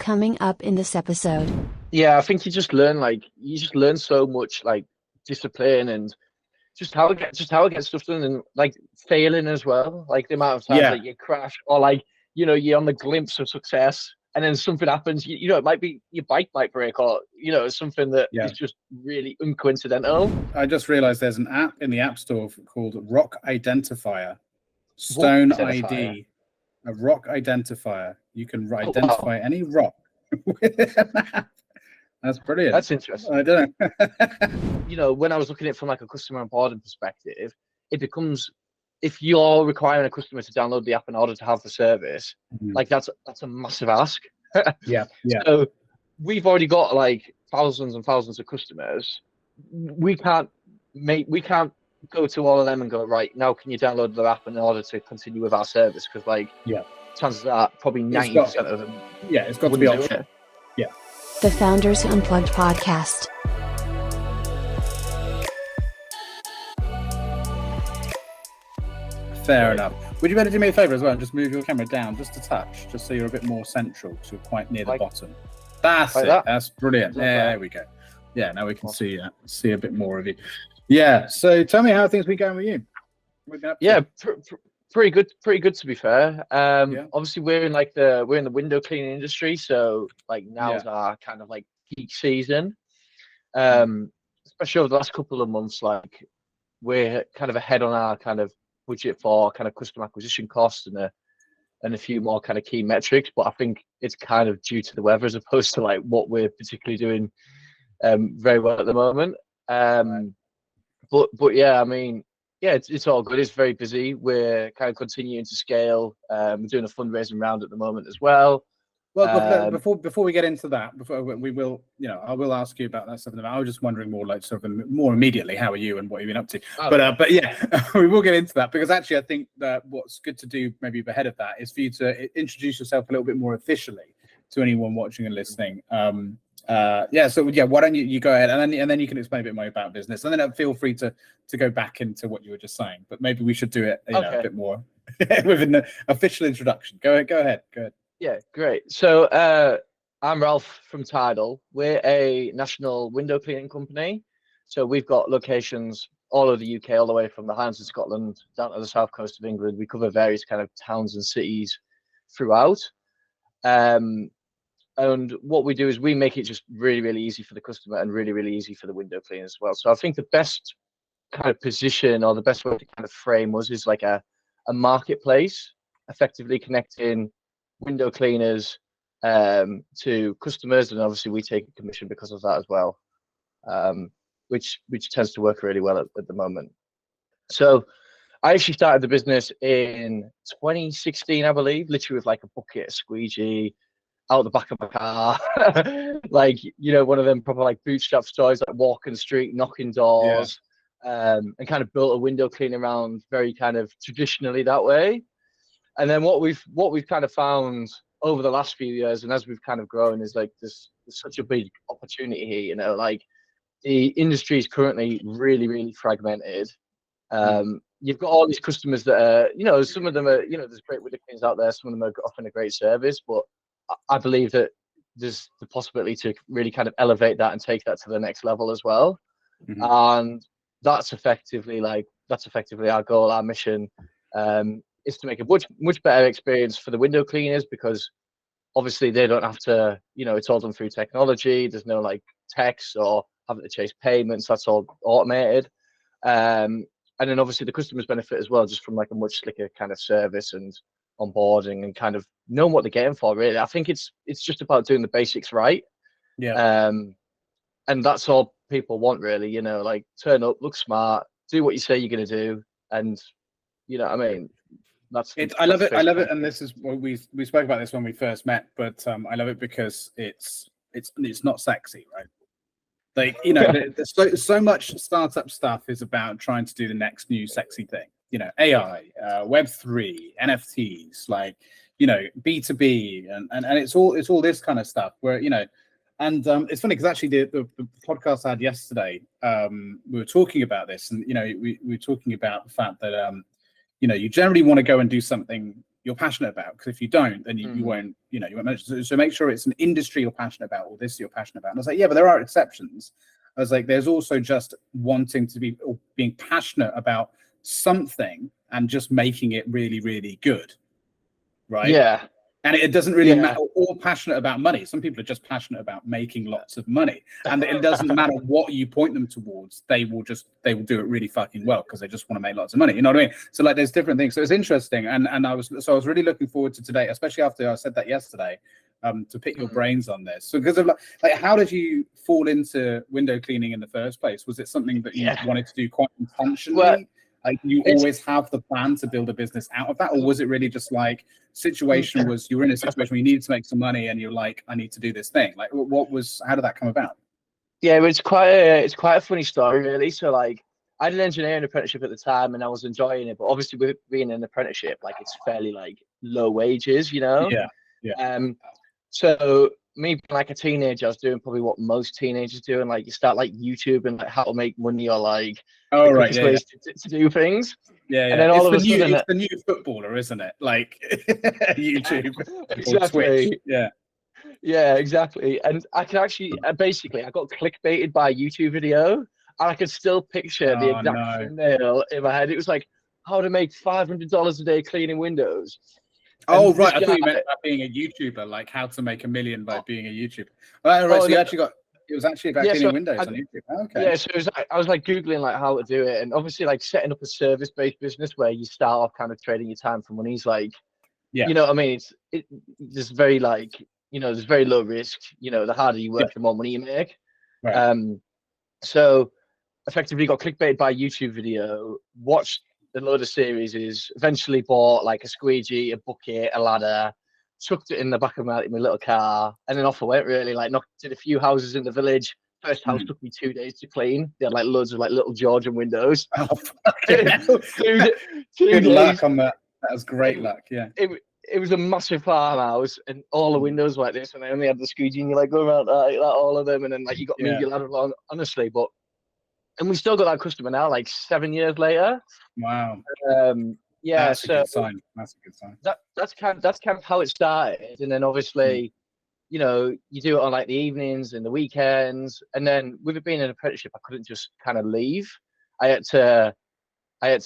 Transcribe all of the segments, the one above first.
Coming up in this episode. Yeah, I think you just learn so much like discipline and just how it gets stuff done and like failing as well. Like the amount of times Yeah, like you crash or like you're on the glimpse of success and then something happens. It might be your bike might break or something that yeah. is just really uncoincidental. I just realized there's an app in the App Store called Rock Identifier, Rock Stone identifier. ID, a rock identifier. You can Oh wow, identify any rock with an app. That's brilliant. that's interesting. I don't know. When I was looking at it from like a customer onboarding perspective, it becomes if you're requiring a customer to download the app in order to have the service, Mhm. like that's a massive ask. Yeah, yeah. So we've already got like thousands and thousands of customers. We can't go to all of them and go, right, now can you download the app in order to continue with our service? Because like Yeah. chances are probably It's got 90% of them it's got to be wouldn't do optional. it. Yeah. The Founders Unplugged podcast. Fair enough. Would you better do me a favor as well and just move your camera down just a touch, just so you're a bit more central, so you're quite near the Like bottom. That's like it. that. That's brilliant. Is that Yeah, better? there we go. Yeah, now we can Awesome. see a bit more of you. Yeah. So tell me how things been going with you. What have you been up to? Yeah, pretty good to be fair. Yeah. Obviously we're in the window cleaning industry, so like Yeah. now's our kind of like peak season. Mm. Especially over the last couple of months, like we're kind of ahead on our kind of budget for kind of customer acquisition costs and a few more kind of key metrics. But I think it's kind of due to the weather as opposed to like what we're particularly doing very well at the moment. Right. But yeah, I mean, yeah, it's all good. It's very busy. We're kind of continuing to scale. We're doing a fundraising round at the moment as well. Well, Um, before we get into that, before we will, I will ask you about that stuff in a minute. I was just wondering more like sort of more immediately, how are you and what have you been up to? okay. But yeah, we will get into that because actually I think that what's good to do maybe ahead of that is for you to introduce yourself a little bit more officially to anyone watching and listening. Yeah, so yeah, why don't you go ahead and then you can explain a bit more about business and then feel free to go back into what you were just saying. But maybe we should do it, a Okay. bit more with an official introduction. Go ahead. Yeah, great. So I'm Ralph from Tidal. We're a national window cleaning company. So we've got locations all over the UK, all the way from the Highlands of Scotland down to the south coast of England. We cover various kind of towns and cities throughout. Um, and what we do is we make it just really, really easy for the customer and really, really easy for the window cleaner as well. So I think the best kind of position or the best way to kind of frame us is like a marketplace, effectively connecting window cleaners to customers, and obviously we take a commission because of that as well, which tends to work really well at the moment. So I actually started the business in 2016, I believe, literally with like a bucket, a squeegee, out the back of my car, like one of them proper like bootstrap stores, like walking the street, knocking Yeah. doors, and kind of built a window cleaning around very kind of traditionally that way. And then what we've kind of found over the last few years, and as we've kind of grown, is like there's such a big opportunity here. Like the industry is currently really, really fragmented. Mm. You've got all these customers that are, some of them are, there's great window cleaners out there. Some of them are offering a great service, but I believe that there's the possibility to really kind of elevate that and take that to the next level as well. Mhm. And that's effectively our goal, our mission, is to make a much better experience for the window cleaners because obviously they don't have to, it's all done through technology. There's no like text or having to chase payments. That's all automated. And then obviously the customers benefit as well, just from like a much slicker kind of service and onboarding and kind of knowing what they're getting for. Really, I think it's just about doing the basics right. Yeah. Um, and that's all people want, really. Like turn up, look smart, do what you say you're going to do, and what I mean. That's the, I love that's it. I love basically it, and this is what we spoke about this when we first met. But I love it because it's not sexy, right? Like there's so much startup stuff is about trying to do the next new sexy thing. AI, Web3, NFTs, like B2B, and it's all this kind of stuff. Where and it's funny because actually the podcast I had yesterday, we were talking about this, and we were talking about the fact that you generally want to go and do something you're passionate about, because if you don't, then you won't, you won't mention. So make sure it's an industry you're passionate about, or this you're passionate about. And I was like, yeah, but there are exceptions. I was like, there's also just wanting to be, or being passionate about something and just making it really, really good, right? Yeah. And it doesn't really matter, or passionate about money. Some people are just passionate about making lots of money, and it doesn't matter what you point them towards. They will do it really fucking well because they just want to make lots of money. You know what I mean? So like, there's different things. So it's interesting, and I was really looking forward to today, especially after I said that yesterday, to pick your brains on this. So because of like, how did you fall into window cleaning in the first place? Was it something that you wanted to do quite intentionally? Well, like, you always have the plan to build a business out of that, or was it really just like situation was you were in a situation where you needed to make some money and you're like, I need to do this thing? Like, how did that come about? Yeah, it's quite a funny story, really. So like, I did an engineering apprenticeship at the time and I was enjoying it, but obviously with being an apprenticeship, like, it's fairly like low wages, Yeah. So me being like a teenager, I was doing probably what most teenagers do, and like, you start like YouTube and like how to make money, or like ways to do things. Yeah. And then all of a sudden, it's the new footballer, isn't it? Like YouTube, exactly. Or Twitch. Yeah, exactly. And I can actually basically, I got clickbaited by a YouTube video, and I could still picture the exact thumbnail in my head. It was like, how to make $500 a day cleaning windows. Oh, right. I thought you meant about being a YouTuber, like how to make $1 million by being a YouTuber. Right, so you actually it was actually about cleaning windows on YouTube. Okay. Yeah, so it was like, I was like Googling like how to do it, and obviously like setting up a service-based business where you start off kind of trading your time for money is like, you know what I mean? There's very like, there's very low risk. The harder you work, the more money you make. Right. So effectively got clickbaited by a YouTube video, watched a load of series, eventually bought like a squeegee, a bucket, a ladder, chucked it in the back of my little car, and then off I went, really. Like, did a few houses in the village. First house took me 2 days to clean. They had like loads of like little Georgian windows. Oh, Good luck on that. That was great luck. Yeah. It was a massive farmhouse, and all the windows like this, and I only had the squeegee, and you like go around like that, all of them, and then like you got to move your ladder along, honestly. And we still got that customer now, like 7 years later. Wow. Yeah, that's a good sign. That's a good sign. That's kind of how it started, and then obviously, you do it on like the evenings and the weekends, and then with it being an apprenticeship, I couldn't just kind of leave. I had to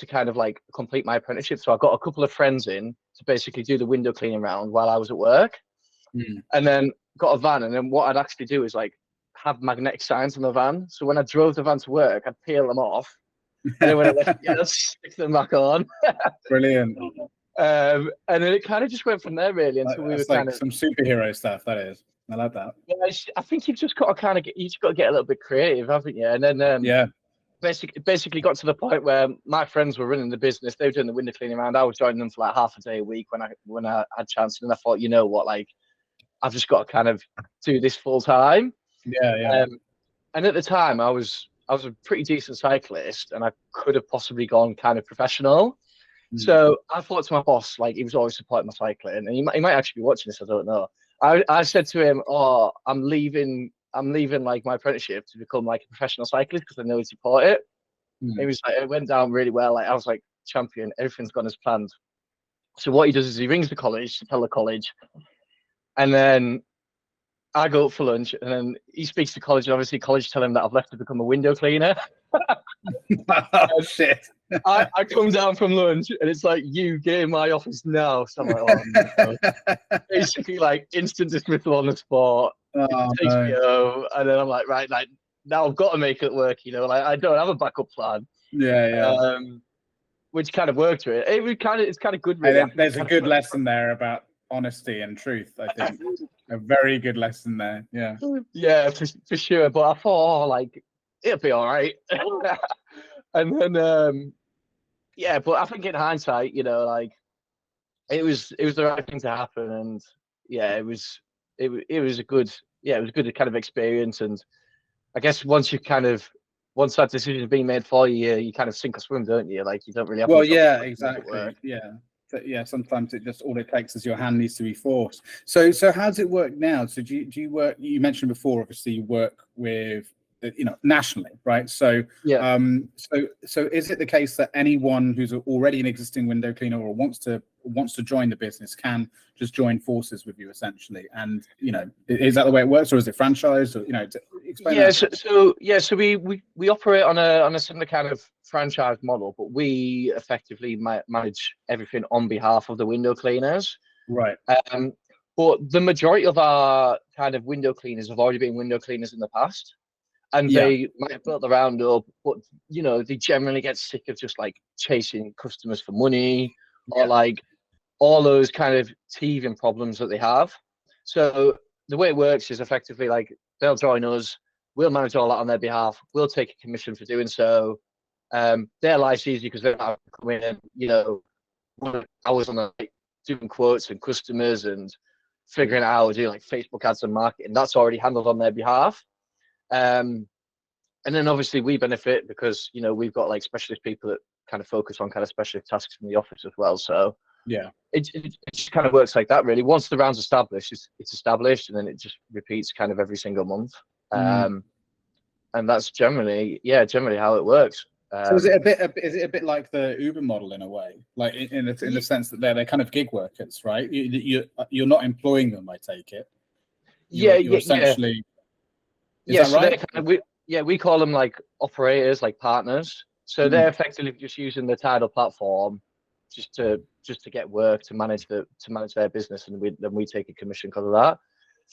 kind of like complete my apprenticeship, so I got a couple of friends in to basically do the window cleaning round while I was at work, and then got a van, and then what I'd actually do is like have magnetic signs on the van, so when I drove the van to work, I'd peel them off. And then when I left, I'd stick them back on. Brilliant. And then it kind of just went from there, really, until we were like kind of some superhero stuff. That is, I like that. Yeah, I think you've just got to get a little bit creative, haven't you? And then basically got to the point where my friends were running the business. They were doing the window cleaning around. I was joining them for like half a day a week when I had chance. And I thought, you know what, like, I've just got to kind of do this full time. Yeah. And at the time, I was a pretty decent cyclist, and I could have possibly gone kind of professional. So I thought to my boss, like, he was always supporting my cycling, and he might actually be watching this, I don't know. I said to him, "Oh, I'm leaving like my apprenticeship to become like a professional cyclist because I know he'd support it." It was like, it went down really well. Like, I was like, champion, everything's gone as planned. So what he does is he rings the college to tell the college, and then I go up for lunch, and then he speaks to college, and obviously college tell him that I've left to become a window cleaner. Oh, shit. I come down from lunch, and it's like, you get in my office now. So I'm like, oh, no. Basically like instant dismissal on the spot. HBO, and then I'm like, right, like, now I've got to make it work, like, I don't have a backup plan. Which kind of worked for it. It's kind of good. Really. There's a good lesson there about honesty and truth. I think a very good lesson there. Yeah, for sure. But I thought, like, it'll be all right. And then but I think in hindsight, like, it was the right thing to happen, and it was a good kind of experience. And I guess once that decision's been made for you, you kind of sink or swim, don't you? Like, you don't really have. Well, yeah, exactly. Yeah, sometimes all it takes is your hand needs to be forced. So how does it work now? So do you work? You mentioned before, obviously, you work with nationally, right? So, Yeah. so is it the case that anyone who's already an existing window cleaner or wants to join the business can just join forces with you essentially? And is that the way it works, or is it franchised? Or explain Yeah, that. so we operate on a similar kind of franchise model, but we effectively manage everything on behalf of the window cleaners. Right. Um, but the majority of our kind of window cleaners have already been window cleaners in the past, and Yeah. they might have built their round up, but they generally get sick of just like chasing customers for money or like all those kind of teething problems that they have. So the way it works is effectively like they'll join us, we'll manage all that on their behalf, we'll take a commission for doing so. Their life's easy because they're not coming in, hours on the night doing quotes and customers and figuring out how to do like Facebook ads and marketing. That's already handled on their behalf. And then obviously we benefit because we've got like specialist people that kind of focus on kind of specialist tasks from the office as well. So Yeah. it just kind of works like that really. Once the round's established, it's established, and then it just repeats kind of every single month. And that's generally how it works. So is it a bit like the Uber model in a way, like in the sense that they're kind of gig workers, right? You're not employing them, I take it. You're essentially. Is that so right? we call them like operators, like partners. So they're effectively just using the Tidal platform just to get work to manage their business, and then we take a commission because of that.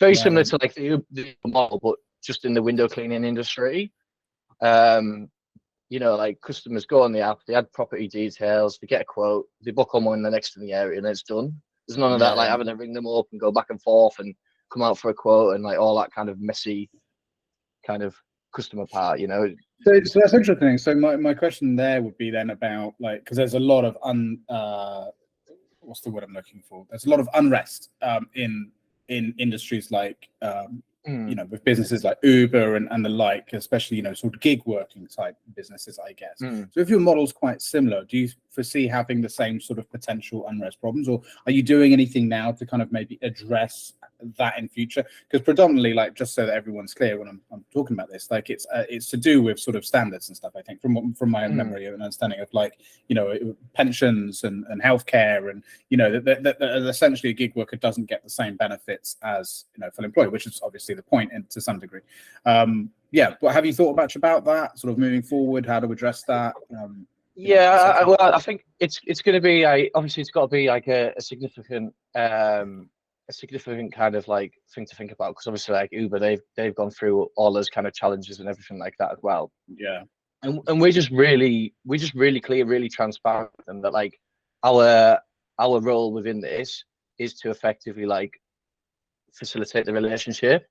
Very similar to like the Uber model, but just in the window cleaning industry. Like customers go on the app, they add property details, they get a quote, they book on one the next in the area, and it's done. There's none of that like having to ring them up and go back and forth and come out for a quote and like all that kind of messy kind of customer part. So that's interesting. So my question there would be then about like, because there's a lot of what's the word I'm looking for? There's a lot of unrest in industries like with businesses like Uber and the like, especially sort of gig working type businesses, I guess. So if your model's quite similar, do you foresee having the same sort of potential unrest problems, or are you doing anything now to kind of maybe address that in future? Because predominantly, like, just so that everyone's clear when I'm talking about this, like it's to do with sort of standards and stuff, I think, from my own memory and understanding of like pensions and healthcare, and that essentially a gig worker doesn't get the same benefits as full employee, which is obviously the point to some degree. But have you thought much about that sort of moving forward, how to address that? I think it's going to be obviously it's got to be like a significant kind of like thing to think about, because obviously like Uber, they've gone through all those kind of challenges and everything like that as well. And we're just really clear, really transparent, and that like our role within this is to effectively like facilitate the relationship.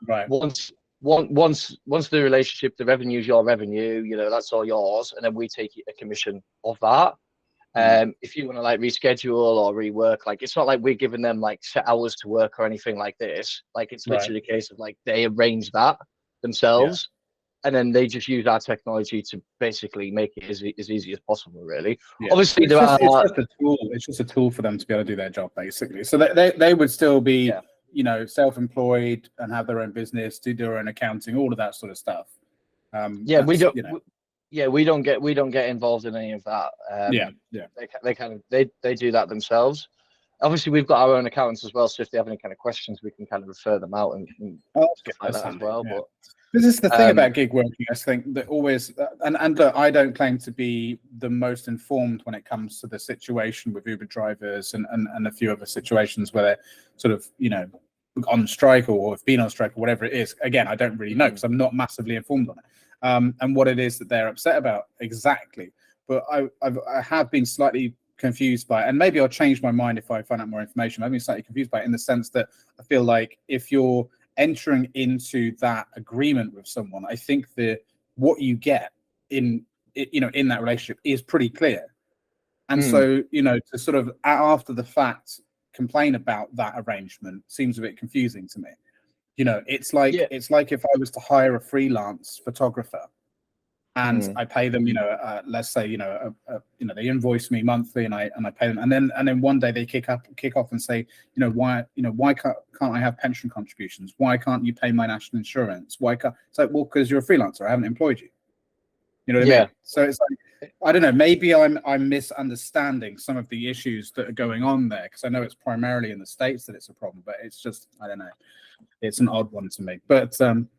Right. Once the relationship, the revenue is your revenue, that's all yours, and then we take a commission of that. If you want to like reschedule or rework, like it's not like we're giving them like set hours to work or anything like this. Like it's literally a case of like they arrange that themselves, and then they just use our technology to basically make it as easy as possible, really. Obviously it's just a tool. It's just a tool for them to be able to do their job, basically. So they would still be self-employed and have their own business, do their own accounting, all of that sort of stuff. We don't get involved in any of that. They do that themselves. Obviously, we've got our own accountants as well, so if they have any kind of questions, we can kind of refer them out and stuff like that as well. But this is the thing about gig working. I think that always, and look, I don't claim to be the most informed when it comes to the situation with Uber drivers and a few other situations where they're sort of on strike or have been on strike or whatever it is. Again, I don't really know because I'm not massively informed on it. And what it is that they're upset about exactly. But I have been slightly confused by it, and maybe I'll change my mind if I find out more information. I've been slightly confused by it in the sense that I feel like if you're entering into that agreement with someone, I think what you get in that relationship is pretty clear. And so, to sort of after the fact complain about that arrangement seems a bit confusing to me. It's like if I was to hire a freelance photographer, and I pay them, let's say, they invoice me monthly, and I pay them, and then one day they kick off and say, why can't I have pension contributions? Why can't you pay my national insurance? Why can't? It's like, well, because you're a freelancer, I haven't employed you. You know what I mean? So it's like, I don't know, maybe I'm misunderstanding some of the issues that are going on there, because I know it's primarily in the States that it's a problem, but it's just, I don't know. It's an odd one to me, but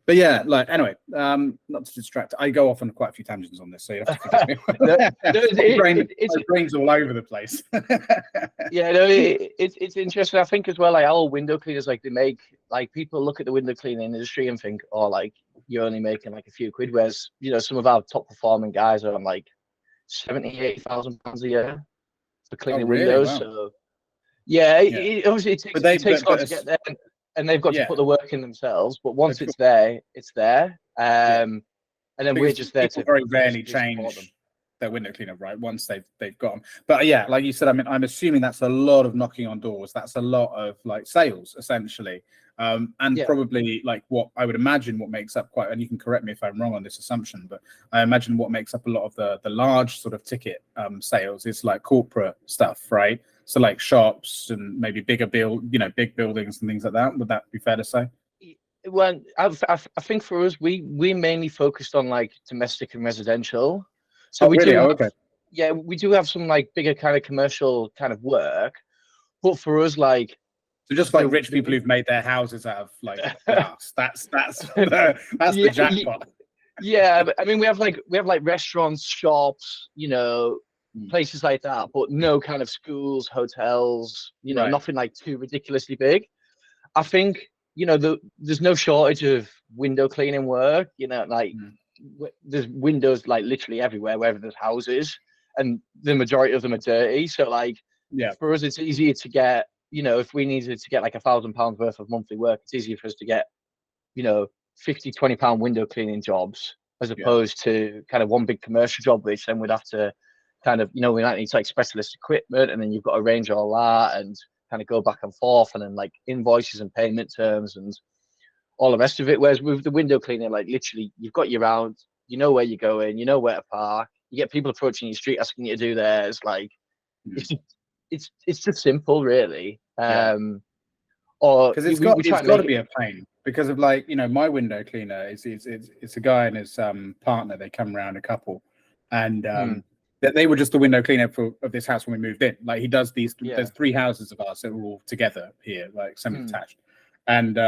yeah, like, anyway, not to distract. I go off on quite a few tangents on this, so you have to forgive me. My brain's all over the place. Yeah, no, it's interesting. I think as well, like our window cleaners, like they make, like people look at the window cleaning industry and think, oh, like you're only making like a few quid, whereas some of our top performing guys are on like 70,000-80,000 pounds a year for cleaning windows. Wow. So yeah, obviously it takes a lot to get there. And they've got to put the work in themselves, but once it's there, it's there. And then we're just there to very rarely change their window cleaner, right? Once they've got them. But yeah, like you said, I mean, I'm assuming that's a lot of knocking on doors. That's a lot of like sales, essentially, and probably like what I would imagine what makes up and you can correct me if I'm wrong on this assumption, but I imagine what makes up a lot of the large sort of ticket sales is like corporate stuff, right? So like shops and maybe big buildings and things like that. Would that be fair to say? Well, I think for us, we mainly focused on like domestic and residential. So we do have some like bigger kind of commercial kind of work, but for us, like, so just like rich people who've made their houses out of like glass. That's the jackpot. Yeah, I mean, we have like restaurants, shops, places like that, but no kind of schools, hotels, nothing like too ridiculously big. I think, there's no shortage of window cleaning work, there's windows like literally everywhere, wherever there's houses, and the majority of them are dirty. So like, for us, it's easier to get, if we needed to get like £1,000 worth of monthly work, it's easier for us to get, 50-20 pound window cleaning jobs, as opposed to kind of one big commercial job, which then we'd have to kind of, we might need to like specialist equipment, and then you've got to arrange all that and kind of go back and forth, and then like invoices and payment terms and all the rest of it. Whereas with the window cleaning, like literally you've got your round, where you're going, where to park, you get people approaching your street asking you to do theirs. Like it's just simple, really. Or because it's got to be a pain, because of like, my window cleaner it's a guy and his partner. They come around, a couple, and they were just the window cleaner of this house when we moved in. Like he does these. There's 3 houses of ours that are all together here, like semi-detached, and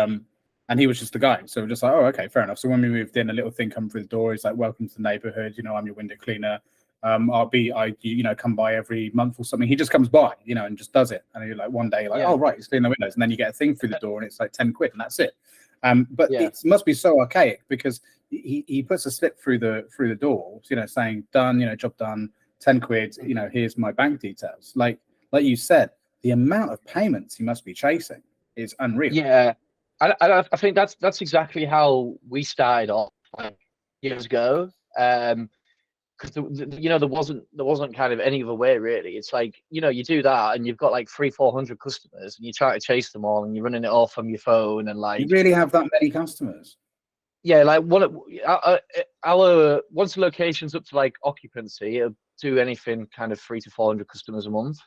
he was just the guy. So we're just like, oh, okay, fair enough. So when we moved in, a little thing come through the door. He's like, welcome to the neighborhood. I'm your window cleaner. I come by every month or something. He just comes by, and just does it. And you're like, one day, you're like, oh right, he's cleaning the windows, and then you get a thing through the door, and it's like 10 quid, and that's it. But it must be so archaic, because he puts a slip through the door, saying done, job done, 10 quid, here's my bank details. Like you said, the amount of payments he must be chasing is unreal. Yeah, I think that's exactly how we started off like years ago. Because there wasn't kind of any other way, really. It's like, you do that and you've got like 300-400 customers, and you try to chase them all, and you're running it all from your phone, and like, you really have that many customers? Yeah, like our once the location's up to like occupancy, it'll do anything kind of 300-400 customers a month,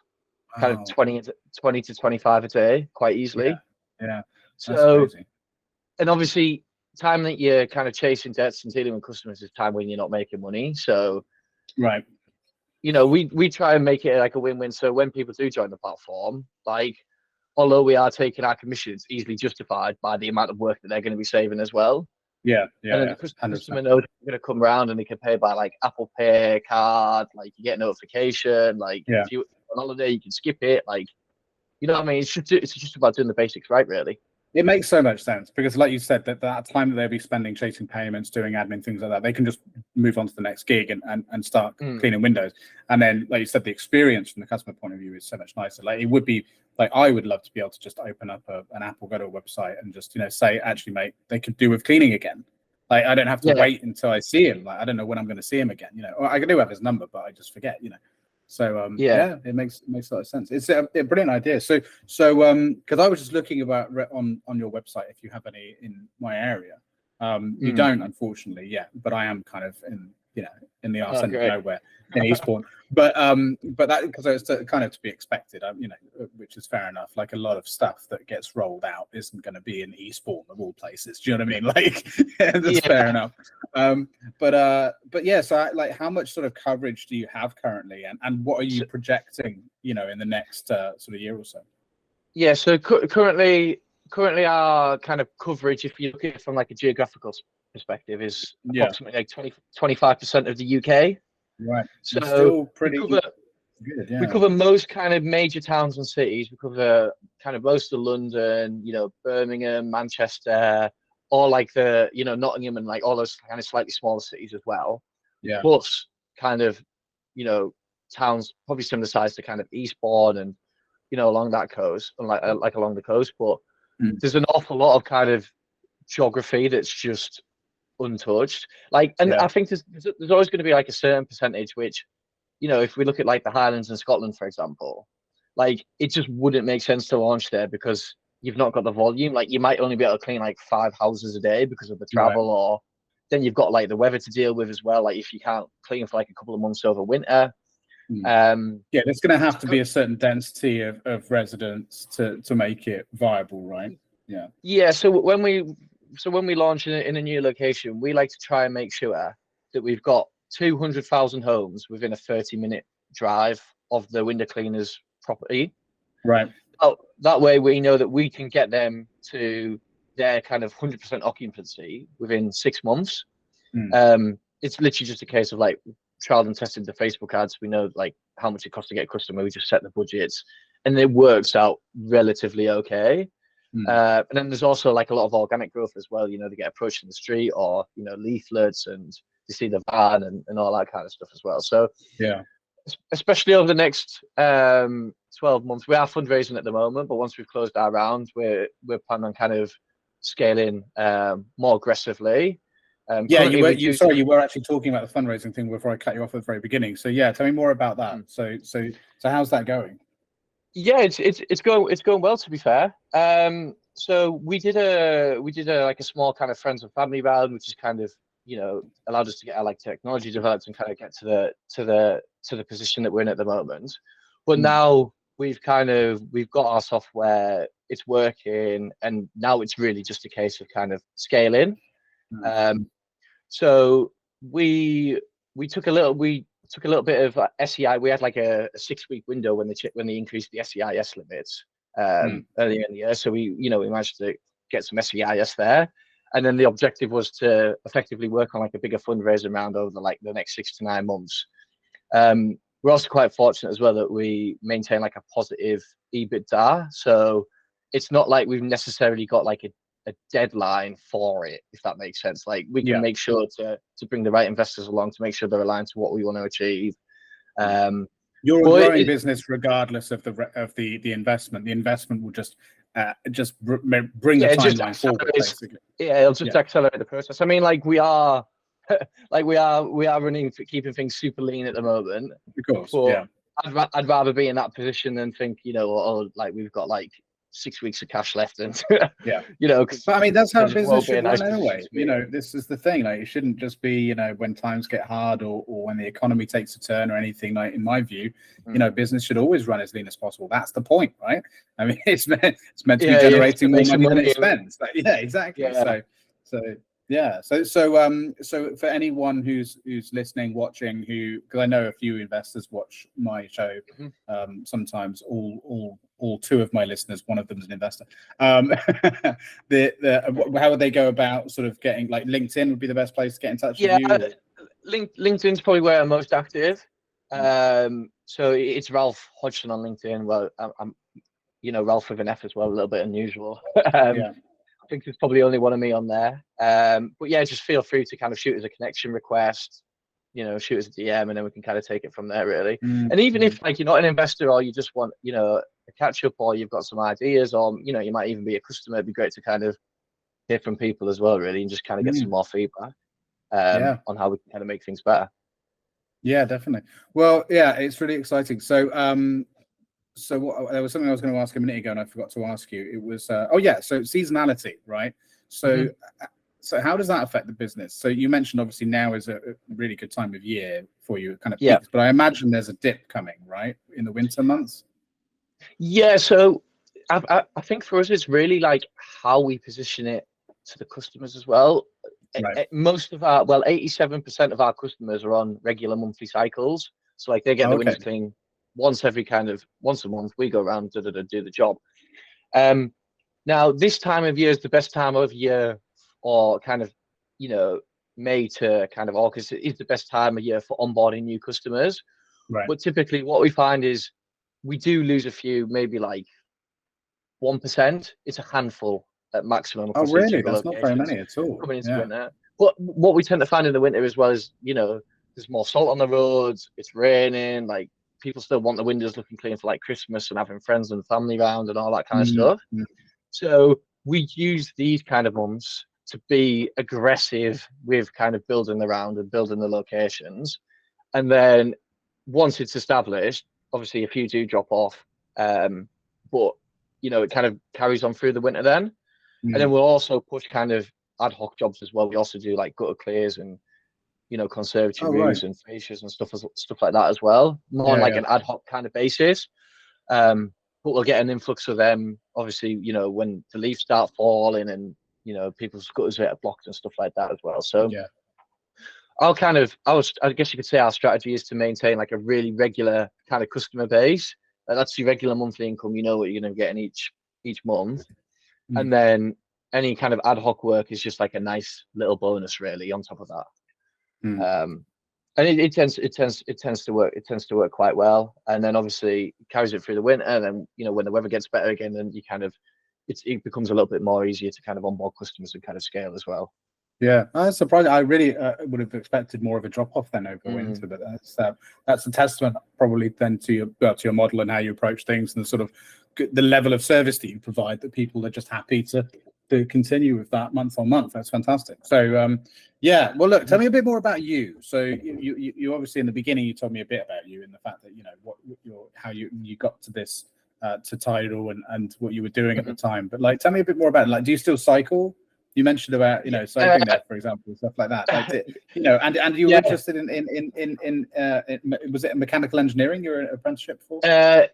kind of 20 to 25 a day, quite easily. Yeah. So crazy. And obviously, time that you're kind of chasing debts and dealing with customers is time when you're not making money. So right, we try and make it like a win-win. So when people do join the platform, like, although we are taking our commission, it's easily justified by the amount of work that they're going to be saving as well. And then the customer knows they're going to come around, and they can pay by like Apple Pay card. Like, you get notification. Like, if you're on holiday, you can skip it. Like, what I mean? It's just about doing the basics right, really. It makes so much sense, because like you said, that time that they'll be spending chasing payments, doing admin, things like that, they can just move on to the next gig and start cleaning windows. And then, like you said, the experience from the customer point of view is so much nicer. Like, it would be like, I would love to be able to just open up an app or go to a website and just, say, actually, mate, they could do with cleaning again. Like, I don't have to wait until I see him. Like, I don't know when I'm going to see him again, or I do have his number, but I just forget, So it makes a lot of sense. It's a brilliant idea. So because I was just looking about on your website, if you have any in my area. You don't, unfortunately, yet, but I am kind of in in the arse Oh, end of great. nowhere in Eastbourne. But that, because it's kind of to be expected, which is fair enough. Like, a lot of stuff that gets rolled out isn't going to be in Eastbourne of all places. Do you know what I mean? Like, that's fair enough. But yeah. So, how much sort of coverage do you have currently, and what are you projecting? In the next sort of year or so? Yeah. So currently our kind of coverage, if you look at it from like a geographical perspective, is approximately like 25% of the UK. Right. So still pretty good. Yeah. We cover most kind of major towns and cities. We cover kind of most of London, Birmingham, Manchester, all like the, Nottingham, and like all those kind of slightly smaller cities as well. Yeah. Plus kind of, towns probably similar size to kind of Eastbourne and, along that coast, and like along the coast. But there's an awful lot of kind of geography that's just untouched. I think there's always going to be like a certain percentage which, if we look at like the Highlands in Scotland, for example, like it just wouldn't make sense to launch there because you've not got the volume. Like, you might only be able to clean like 5 houses a day because of the travel, or then you've got like the weather to deal with as well. Like, if you can't clean for like a couple of months over winter. There's going to have to be a certain density of residents to make it viable, right? Yeah. So when we launch in a new location, we like to try and make sure that we've got 200,000 homes within a 30-minute drive of the window cleaners property. Right. That way we know that we can get them to their kind of 100% occupancy within 6 months. It's literally just a case of like tried and tested the Facebook ads. We know like how much it costs to get a customer. We just set the budgets and it works out relatively okay. And then there's also like a lot of organic growth as well. They get approached in the street, or leaflets, and you see the van and all that kind of stuff as well. So especially over the next 12 months, we are fundraising at the moment, but once we've closed our round, we're planning on kind of scaling more aggressively. You were actually talking about the fundraising thing before I cut you off at the very beginning. So tell me more about that. So how's that going? Yeah, it's going well, to be fair. So we did a like a small kind of friends and family round, which is kind of allowed us to get our like technology developed and kind of get to the position that we're in at the moment. But now we've got our software, it's working, and now it's really just a case of kind of scaling. So we took a little bit of SEI. We had like a 6-week window when they increased the SEIS limits earlier in the year. So we managed to get some SEIS there, and then the objective was to effectively work on like a bigger fundraising round over the next 6 to 9 months. We're also quite fortunate as well that we maintain like a positive EBITDA. So it's not like we've necessarily got like a deadline for it, if that makes sense. Like, we can make sure to bring the right investors along to make sure they're aligned to what we want to achieve. You're a growing business regardless of the investment. The investment will just bring the timeline forward, basically. Yeah, it'll just accelerate the process. I mean, like, we are running, keeping things super lean at the moment. Of course, I'd rather be in that position than think, like we've got like 6 weeks of cash left, and but I mean, that's how business should run anyway. This is the thing. Like, it shouldn't just be when times get hard or when the economy takes a turn or anything. Like, in my view, business should always run as lean as possible. That's the point, right? I mean, it's meant to be generating more money than it spends. Like, exactly. So for anyone who's listening, watching, because I know a few investors watch my show, sometimes all 2 of my listeners, one of them is an investor. How would they go about sort of getting, like, LinkedIn would be the best place to get in touch with you? LinkedIn's probably where I'm most active. So it's Ralph Hodgson on LinkedIn. Well, I'm Ralph with an F as well, a little bit unusual. I think there's probably only one of me on there. But yeah, just feel free to kind of shoot us a connection request, shoot us a DM, and then we can kind of take it from there, really. And even if like you're not an investor, or you just want, a catch up, or you've got some ideas, or you might even be a customer, it'd be great to kind of hear from people as well, really, and just kind of get some more feedback on how we can kind of make things better. Yeah, definitely. Well, yeah, it's really exciting. So there was something I was going to ask a minute ago and I forgot to ask you. It was so seasonality, right? So So how does that affect the business? So you mentioned obviously now is a really good time of year for you, it kind of Yeah. peaks, but I imagine there's a dip coming, right, in the winter months? Yeah, so I think for us it's really like how we position it to the customers as well. Right. Most of our, well, 87% of our customers are on regular monthly cycles. So like they get Oh, the okay. windows clean once a month. We go around, do the job. Now this time of year is the best time of year, or kind of, you know, May to kind of August is the best time of year for onboarding new customers. Right. But typically what we find is we do lose a few, maybe like 1%. It's a handful at maximum Oh, across each really? of the That's not very locations many at all. coming into Yeah. winter. But what we tend to find in the winter as well is, you know, there's more salt on the roads, it's raining, like people still want the windows looking clean for like Christmas and having friends and family around and all that kind of stuff. Mm-hmm. So we use these kind of months to be aggressive with kind of building around and building the locations. And then once it's established, obviously a few do drop off, but you know it kind of carries on through the winter then. And then we'll also push kind of ad hoc jobs as well. We also do like gutter clears and, you know, conservatory Oh, right. roofs and fascias and stuff like that as well. More on Yeah, like yeah. an ad hoc kind of basis. But we'll get an influx of them. Obviously, you know, when the leaves start falling and, you know, people's gutters get blocked and stuff like that as well. So Yeah. I guess you could say our strategy is to maintain like a really regular kind of customer base. That's your regular monthly income. You know what you're going to get in each month, and then any kind of ad hoc work is just like a nice little bonus really on top of that. And it tends to work. It tends to work quite well, and then obviously it carries it through the winter. And then, you know, when the weather gets better again, then you kind of it becomes a little bit more easier to kind of onboard customers and kind of scale as well. Yeah, that's surprising. I really would have expected more of a drop off then over winter, but that's a testament probably then to your model and how you approach things and the sort of the level of service that you provide, that people are just happy to continue with that month on month. That's fantastic. So yeah, well, look, tell me a bit more about you. So you obviously in the beginning you told me a bit about you and the fact that, you know, how you got to this to Tidal and what you were doing at the time. But like, tell me a bit more about it. Like, do you still cycle? You mentioned about, you know, cycling there, for example, and stuff like that. Like, you know, and you were interested in was it mechanical engineering you were an apprenticeship for?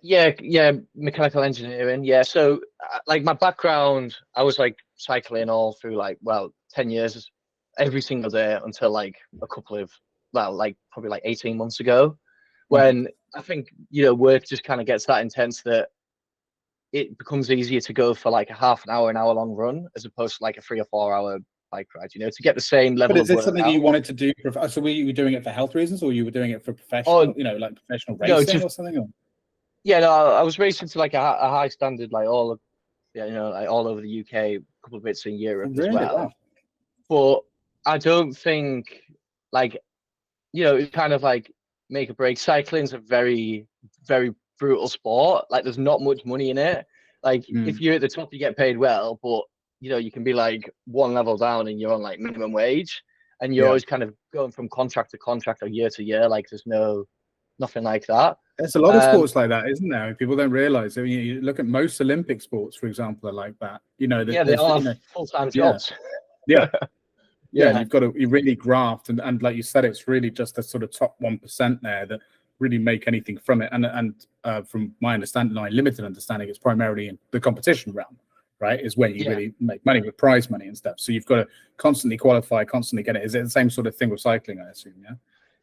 Yeah, mechanical engineering. Yeah, so like my background, I was like cycling all through like 10 years, every single day until like a couple of probably like 18 months ago, when I think, you know, work just kind of gets that intense that it becomes easier to go for like a half an hour long run as opposed to like a 3 or 4 hour bike ride, you know, to get the same level. But is of this something that you wanted to do? So were you doing it for health reasons, or you were doing it for professional, you know, like professional racing or something? Or? Yeah, no, I was racing to like a high standard, like you know, like all over the UK, a couple of bits in Europe as well. Wow. But I don't think, like, you know, it's kind of like make or break. Cycling's a very, very brutal sport. Like, there's not much money in it. Like, if you're at the top, you get paid well, but you know, you can be like one level down and you're on like minimum wage, and you're always kind of going from contract to contract or year to year. Like, there's nothing like that. There's a lot of sports like that, isn't there? People don't realize. I mean, you look at most Olympic sports, for example, are like that. You know, they are full-time jobs. Yeah. Yeah, you've got to really graft, and like you said, it's really just the sort of top 1% there that really make anything from it. And from my understanding, my limited understanding, it's primarily in the competition realm, right? Is where you really make money with prize money and stuff. So you've got to constantly qualify, constantly get it. Is it the same sort of thing with cycling, I assume?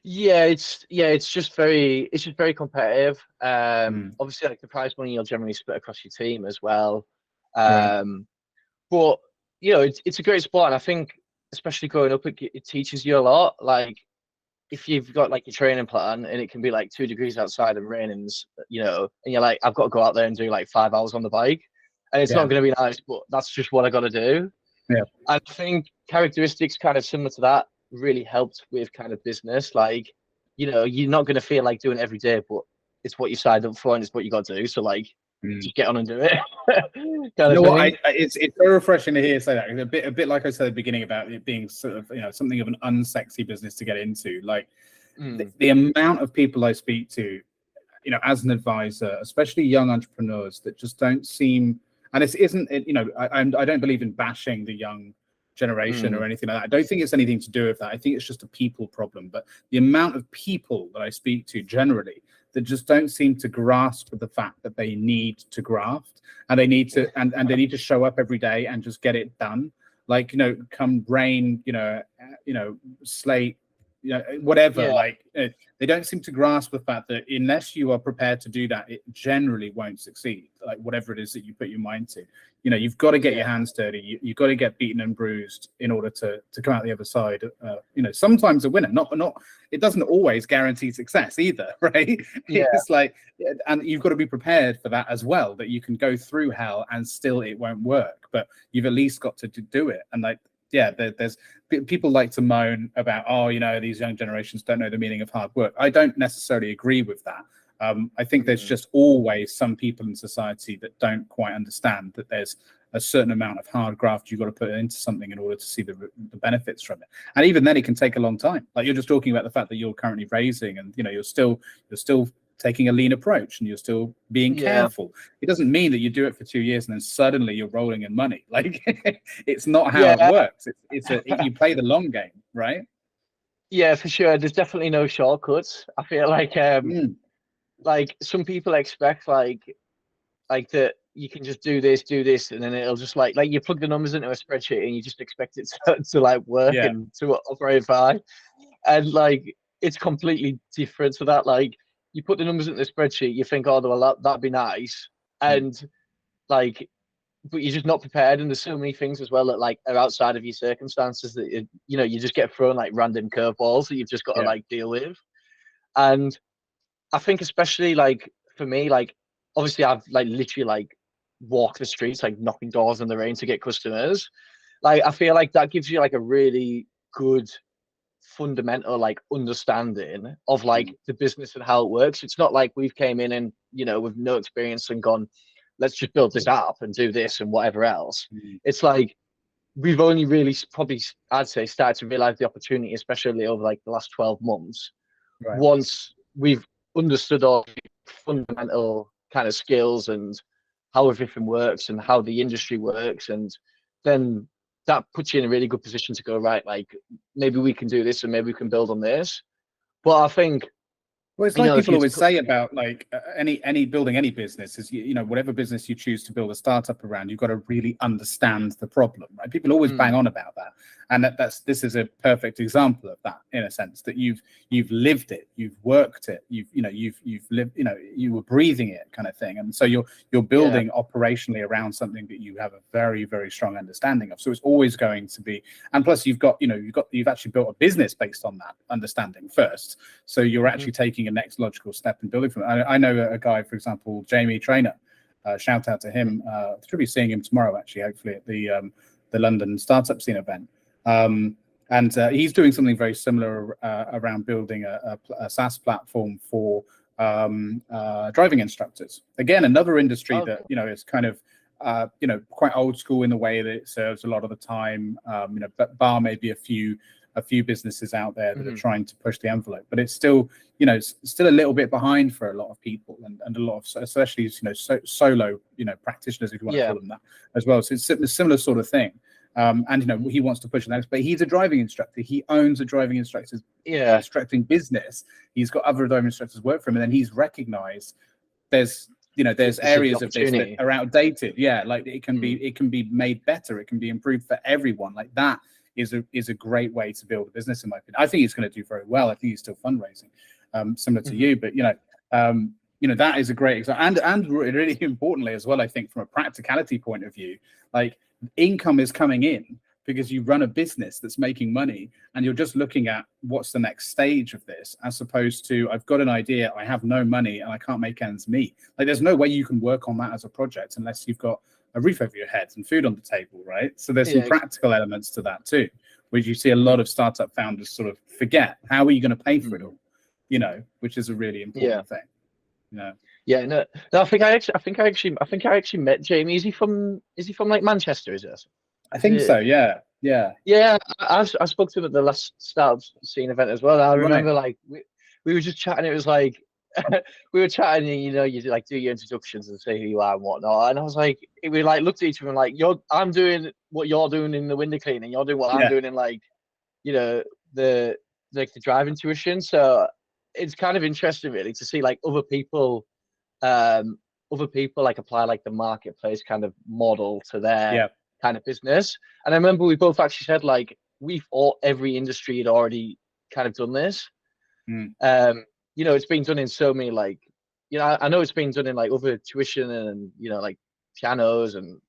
Yeah. It's just very competitive. Obviously, like the prize money, you'll generally split across your team as well. But you know, it's a great sport, and I think, especially growing up, it teaches you a lot. Like, if you've got like your training plan and it can be like 2 degrees outside and raining, you know, and you're like, I've got to go out there and do like 5 hours on the bike, and it's not going to be nice, but that's just what I got to do. Yeah. I think characteristics kind of similar to that really helped with kind of business. Like, you know, you're not going to feel like doing it every day, but it's what you signed up for and it's what you got to do. So like, just get on and do it. You know what? It's so refreshing to hear you say that. A bit like I said at the beginning about it being sort of, you know, something of an unsexy business to get into. Like the amount of people I speak to, you know, as an advisor, especially young entrepreneurs that just don't seem, and it isn't, you know, I don't believe in bashing the young generation or anything like that. I don't think it's anything to do with that. I think it's just a people problem. But the amount of people that I speak to generally that just don't seem to grasp the fact that they need to graft, and they need to and they need to show up every day and just get it done. Like, come rain, slate, whatever. Yeah. Like, they don't seem to grasp the fact that unless you are prepared to do that, it generally won't succeed. Like, whatever it is that you put your mind to, you've got to get your hands dirty. You've got to get beaten and bruised in order to come out the other side. Sometimes a winner. Not. It doesn't always guarantee success either, right? Yeah. It's like, and you've got to be prepared for that as well. That you can go through hell and still it won't work, but you've at least got to do it. And like, yeah, there's people like to moan about, these young generations don't know the meaning of hard work. I don't necessarily agree with that. I think there's just always some people in society that don't quite understand that there's a certain amount of hard graft you've got to put into something in order to see the benefits from it. And even then, it can take a long time. Like, you're just talking about the fact that you're currently raising, and you're still taking a lean approach, and you're still being careful. It doesn't mean that you do it for 2 years and then suddenly you're rolling in money. Like, it's not how it works. You play the long game, right? Yeah, for sure. There's definitely no shortcuts. I feel like like some people expect like that you can just do this, and then it'll just like you plug the numbers into a spreadsheet and you just expect it to like work and to operate fine. And like, it's completely different to that. Like, you put the numbers into the spreadsheet, you think, oh, well, that'd be nice, and like, but you're just not prepared. And there's so many things as well that like are outside of your circumstances that you just get thrown like random curveballs that you've just got to like deal with. And I think especially like for me, like obviously I've like literally like walked the streets, like knocking doors in the rain to get customers. Like, I feel like that gives you like a really good fundamental like understanding of like the business and how it works. It's not like we've came in and with no experience and gone, let's just build this app and do this and whatever else. It's like we've only really probably, I'd say, started to realize the opportunity, especially over like the last 12 months, once we've understood all the fundamental kind of skills and how everything works and how the industry works. And then that puts you in a really good position to go, right, like maybe we can do this and maybe we can build on this. But I think, well, it's like people always say about like any building any business is, whatever business you choose to build a startup around, you've got to really understand the problem, right? People always bang on about that, and this is a perfect example of that, in a sense that you've lived it, you've worked it, you've lived, you were breathing it, kind of thing, and so you're building operationally around something that you have a very, very strong understanding of. So it's always going to be, and plus you've actually built a business based on that understanding first, so you're actually taking a next logical step in building from it. I know a guy, for example, Jamie Trainer, shout out to him. Should be seeing him tomorrow, actually, hopefully at the London Startup Scene event. And he's doing something very similar around building a SaaS platform for driving instructors. Again, another industry that is kind of quite old school in the way that it serves a lot of the time. But bar maybe a few businesses out there that are trying to push the envelope, but it's still still a little bit behind for a lot of people, and a lot of, especially solo practitioners, if you want to call them that, as well. So it's a similar sort of thing. And he wants to push the next, but he's a driving instructor. He owns a driving instructing business. He's got other driving instructors work for him, and then he's recognized there's areas of this that are outdated. Like it can be made better. It can be improved for everyone. Like that is a great way to build a business, in my opinion. I think he's going to do very well. I think he's still fundraising, similar to you, but that is a great example. And really importantly as well, I think from a practicality point of view, like income is coming in because you run a business that's making money, and you're just looking at what's the next stage of this, as opposed to I've got an idea, I have no money, and I can't make ends meet. Like there's no way you can work on that as a project unless you've got a roof over your head and food on the table, right? So there's some practical elements to that too, which you see a lot of startup founders sort of forget. How are you going to pay for it all? Which is a really important thing. No, I think I actually met Jamie. Is he from like Manchester? Is it? I think so. Yeah. I spoke to him at the last Startup Scene event as well. I remember like we were just chatting. It was like we were chatting, and you like do your introductions and say who you are and whatnot. And I was like, we like looked at each other and like, I'm doing what you're doing in the window cleaning, you're doing what I'm Yeah. doing in like, the the driving tuition. So it's kind of interesting really to see like other people like apply like the marketplace kind of model to their kind of business. And I remember we both actually said like every industry had already kind of done this. It's been done in so many like, I know it's been done in like other tuition and like pianos and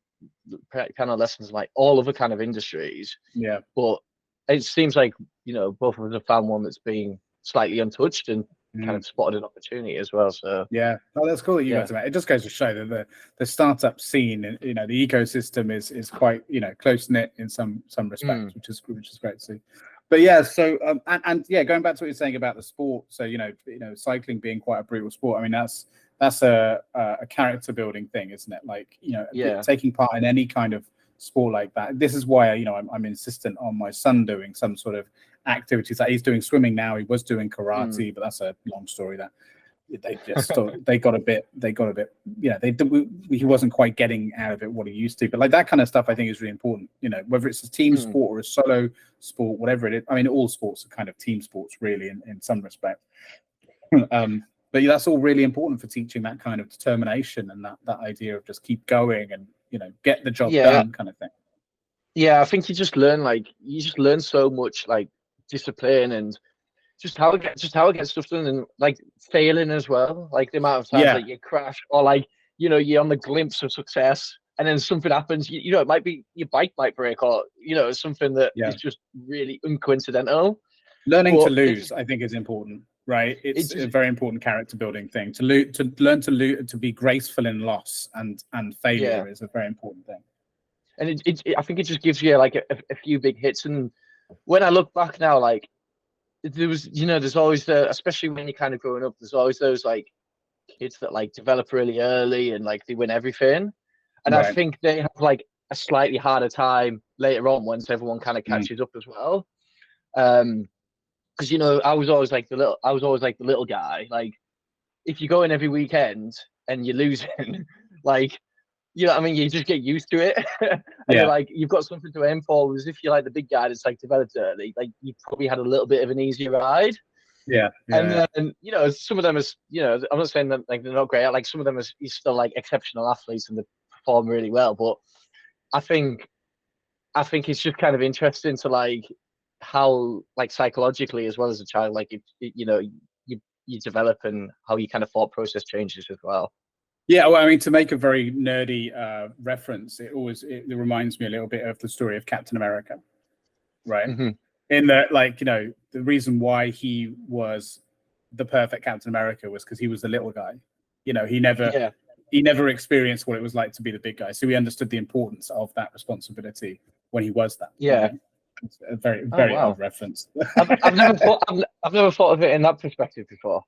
piano lessons, like all other kind of industries. Yeah. But it seems like both of us have found one that's been slightly untouched and kind of spotted an opportunity as well. So yeah, that's cool that you guys have it. It just goes to show that the startup scene, the ecosystem is quite close knit in some respects, which is great to see. But yeah, so and going back to what you're saying about the sport, so cycling being quite a brutal sport. I mean, that's a character building thing, isn't it? Like taking part in any kind of sport like that. This is why I'm insistent on my son doing some sort of activities. That he's doing swimming now. He was doing karate, but that's a long story. That they just they got a bit he wasn't quite getting out of it what he used to. But like that kind of stuff I think is really important, whether it's a team sport or a solo sport, whatever it is. I mean, all sports are kind of team sports really in some respect. But that's all really important for teaching that kind of determination and that idea of just keep going and get the job done kind of thing. I think you just learn so much like discipline and just how it gets stuff done, and like failing as well, like the amount of times like you crash or like you're on the glimpse of success and then something happens, it might be your bike might break or something that is just really uncoincidental. Learning to lose I think is important, right? It's a very important character building thing to learn to be graceful in loss and failure is a very important thing. And I think it just gives you like a few big hits. And when I look back now, like there was, there's always especially when you're kind of growing up, there's always those like kids that like develop really early and like they win everything. And I think they have like a slightly harder time later on once everyone kind of catches up as well. Because I was always like the little guy. Like if you go in every weekend and you're losing, like I mean, you just get used to it. And you're like, you've got something to aim for. Whereas if you're like the big guy that's like developed early, like you probably had a little bit of an easier ride. And then, some of them is, I'm not saying that like they're not great. Like some of them is still like exceptional athletes and they perform really well. But I think it's just kind of interesting to like how like psychologically as well as a child, like you develop and how you kind of thought process changes as well. Yeah, well, I mean, to make a very nerdy reference, it reminds me a little bit of the story of Captain America, right? In that, like, the reason why he was the perfect Captain America was because he was the little guy. He never experienced what it was like to be the big guy, so he understood the importance of that responsibility when he was that. It's a very odd reference. I've never thought of it in that perspective before.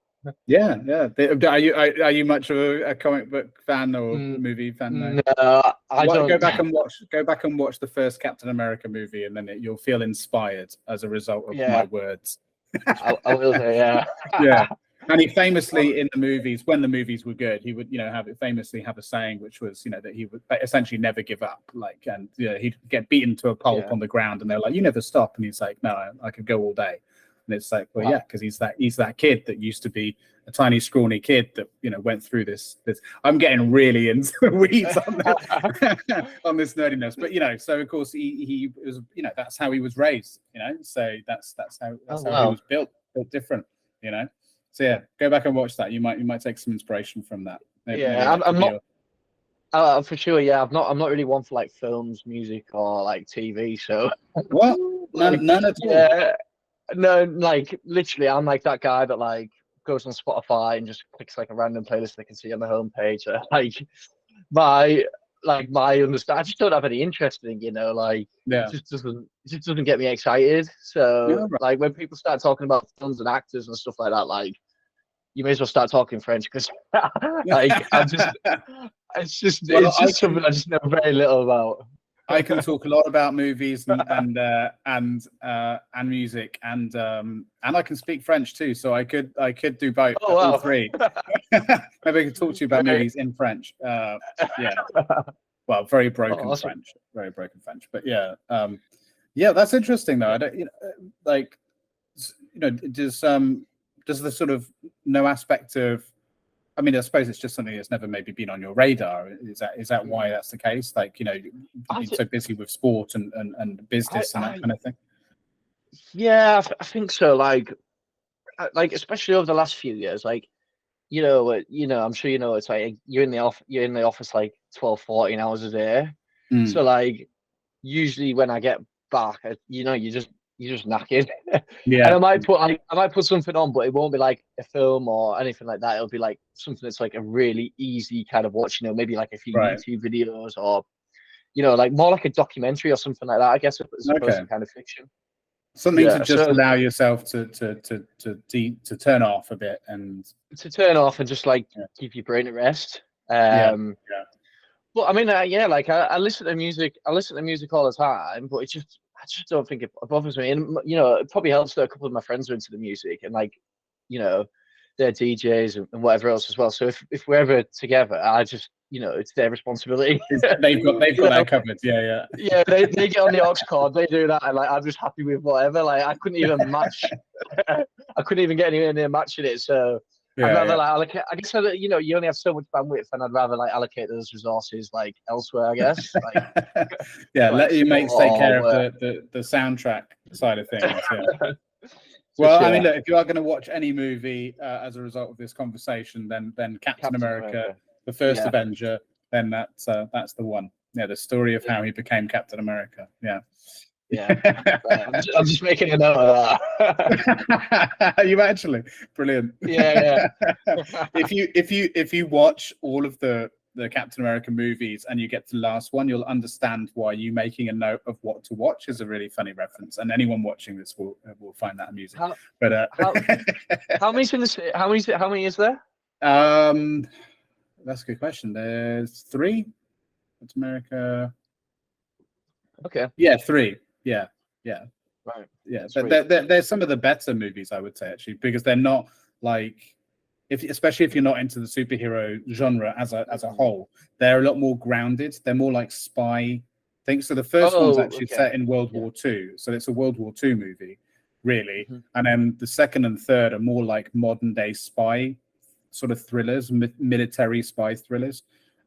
Yeah. Are you much of a comic book fan or movie fan? No, I don't. Go back and watch the first Captain America movie, and then you'll feel inspired as a result of my words. I will say, yeah. And he famously in the movies, when the movies were good, he would famously have a saying which was that he would essentially never give up, like, and he'd get beaten to a pulp on the ground, and they're like, "You never stop," and he's like, "No, I could go all day." And it's like, well, because he's that kid that used to be a tiny, scrawny kid that went through this. I'm getting really into weeds on this nerdiness, but so of course he was that's how he was raised, so that's how he was built different, So yeah, go back and watch that. You might take some inspiration from that. I'm not. For sure, I'm not really one for like films, music, or like TV. So what? None at all. Yeah. No, like literally, I'm like that guy that like goes on Spotify and just clicks like a random playlist they can see on the homepage. My understand. I just don't have any interest in, it just doesn't get me excited. So like when people start talking about films and actors and stuff like that, like you may as well start talking French because like it's just something I just know very little about. I can talk a lot about movies and music, and I can speak French too. So I could do both, Oh all wow. three. Maybe I could talk to you about Great. movies in French. Yeah, well, very broken awesome. French, very broken French. But yeah, yeah, that's interesting though. I don't, like, does the sort of no aspect of, I mean, I suppose it's just something that's never maybe been on your radar. Is that why that's the case? Like, you've been so busy with sport and business and that kind of thing. Yeah, I think so. Like especially over the last few years, like I'm sure it's like you're in the office like 12, 14 hours a day. So like usually when I get back, you're just knackered. Yeah. And I might put something on, but it won't be like a film or anything like that. It'll be like something that's like a really easy kind of watch, maybe like a few Right. YouTube videos or like more like a documentary or something like that, I guess, as opposed to kind of fiction. Something to just allow yourself to turn off a bit and to turn off and just like keep your brain at rest. But I mean, like I listen to music. I listen to music all the time, but I just don't think it bothers me. And it probably helps that a couple of my friends are into the music and like, they're DJs and whatever else as well. So if we're ever together, I just it's their responsibility. They've got that covered. Yeah. Yeah, they get on the aux cord. They do that, and like I'm just happy with whatever. Like I couldn't even match. I couldn't even get anywhere near matching it. So I'd rather like allocate. I guess you only have so much bandwidth, and I'd rather like allocate those resources like elsewhere. I guess. Like, yeah, let your mates take care of the soundtrack side of things. Yeah. Well, sure. I mean, look, if you are going to watch any movie as a result of this conversation, then Captain America, the first Avenger, then that's the one. Yeah, the story of how he became Captain America. Yeah. Yeah. I'm just making a note of that. You actually brilliant. Yeah. If you watch all of the Captain America movies and you get to the last one, you'll understand why you making a note of what to watch is a really funny reference, and anyone watching this will find that amusing. How many is there? That's a good question. There's 3. Captain America. Okay. Yeah, 3. Yeah. Right. Yeah, they're some of the better movies, I would say, actually, because they're not like, especially if you're not into the superhero genre as a whole, they're a lot more grounded. They're more like spy things. So the first one's actually set in World War II, so it's a World War II movie, really. And then the second and third are more like modern day spy sort of thrillers, military spy thrillers.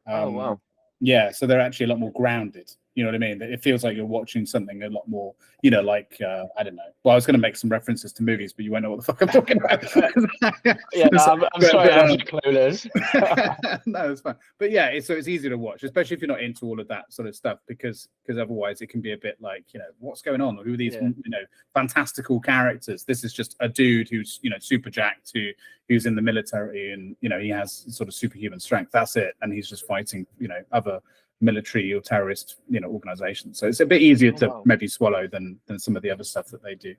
Oh wow. Yeah, so they're actually a lot more grounded. You know what I mean? It feels like you're watching something a lot more, like, I don't know. Well, I was going to make some references to movies, but you won't know what the fuck I'm talking about. Yeah, I'm sorry, I'm just clueless. No, it's fine. But yeah, so it's easy to watch, especially if you're not into all of that sort of stuff, because otherwise it can be a bit like, what's going on? Who are these, fantastical characters? This is just a dude who's, super jacked, who's in the military, and he has sort of superhuman strength. That's it, and he's just fighting, other military or terrorist organizations. So it's a bit easier to maybe swallow than some of the other stuff that they do.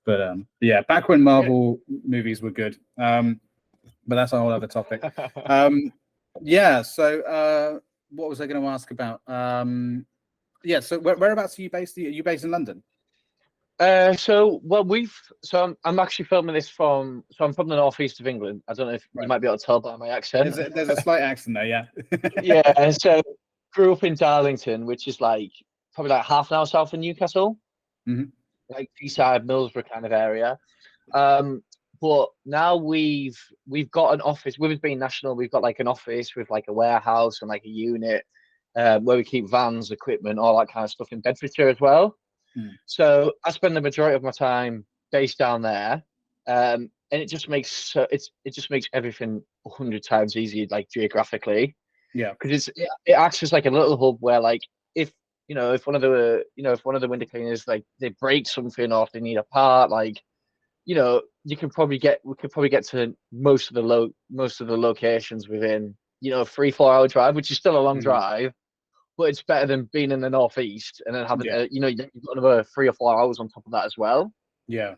But yeah, back when Marvel movies were good, but that's a whole other topic. Yeah, so what was I going to ask about? Yeah, so whereabouts are you based? Are you based in London? I'm actually filming this I'm from the northeast of England. I don't know if you might be able to tell by my accent. There's a slight accent there, yeah. Yeah, so grew up in Darlington, which is like probably like half an hour south of Newcastle, like Teesside, Middlesbrough kind of area. But now we've got an office. With it being national, we've got like an office with like a warehouse and like a unit where we keep vans, equipment, all that kind of stuff in Bedfordshire as well. So I spend the majority of my time based down there, and it just makes everything 100 times easier, like geographically. Yeah, because it acts as like a little hub where, like, if one of the window cleaners, like, they break something or if they need a part, like, we could probably get to most of the locations within 3-4 hour drive, which is still a long drive, but it's better than being in the northeast and then having you've got another 3 or 4 hours on top of that as well. Yeah.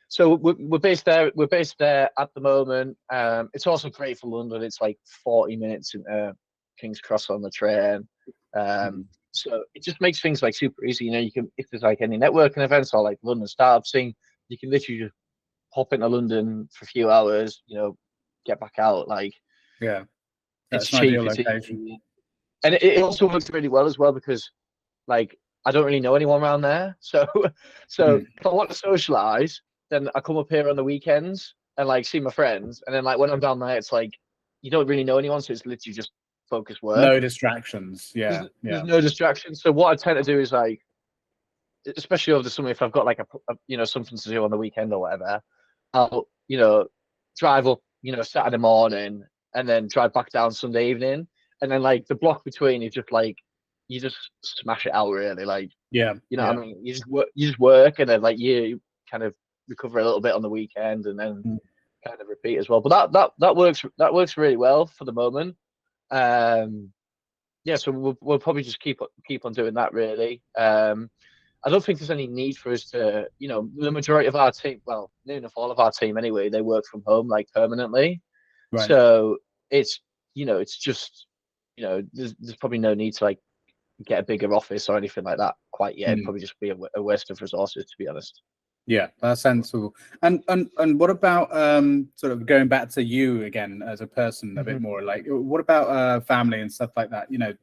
So we're based there. We're based there at the moment. It's also great for London. It's like 40 minutes into King's Cross on the train. So it just makes things like super easy. You know, you can, if there's like any networking events or like London startup scene, you can literally just pop into London for a few hours, you know, get back out. Like Yeah, it's that's an cheap, ideal it's location. easy, and it also works really well as well because like I don't really know anyone around there. So so Mm. if I want to socialize, then I come up here on the weekends and like see my friends. And then like when I'm down there, it's like you don't really know anyone, so it's literally just focus work. No distractions. There's Yeah, there's yeah. no distractions. So what I tend to do is like, especially over the summer, if I've got like a you know something to do on the weekend or whatever, I'll you know drive up you know Saturday morning and then drive back down Sunday evening, and then like the block between is just like you just smash it out really like Yeah, you know what yeah. I mean you just work and then like you kind of recover a little bit on the weekend and then Mm. kind of repeat as well. But that works really well for the moment. Um, yeah, so we'll probably just keep on doing that really. I don't think there's any need for us to, you know, the majority of our team, well, near enough all of our team anyway, they work from home like permanently. Right. So it's, you know, it's just, you know, there's probably no need to like get a bigger office or anything like that quite yet. It'd Mm. probably just be a waste of resources, to be honest. Yeah, that's sensible. And what about sort of going back to you again as a person a bit Mhm. more? Like, what about family and stuff like that? You know,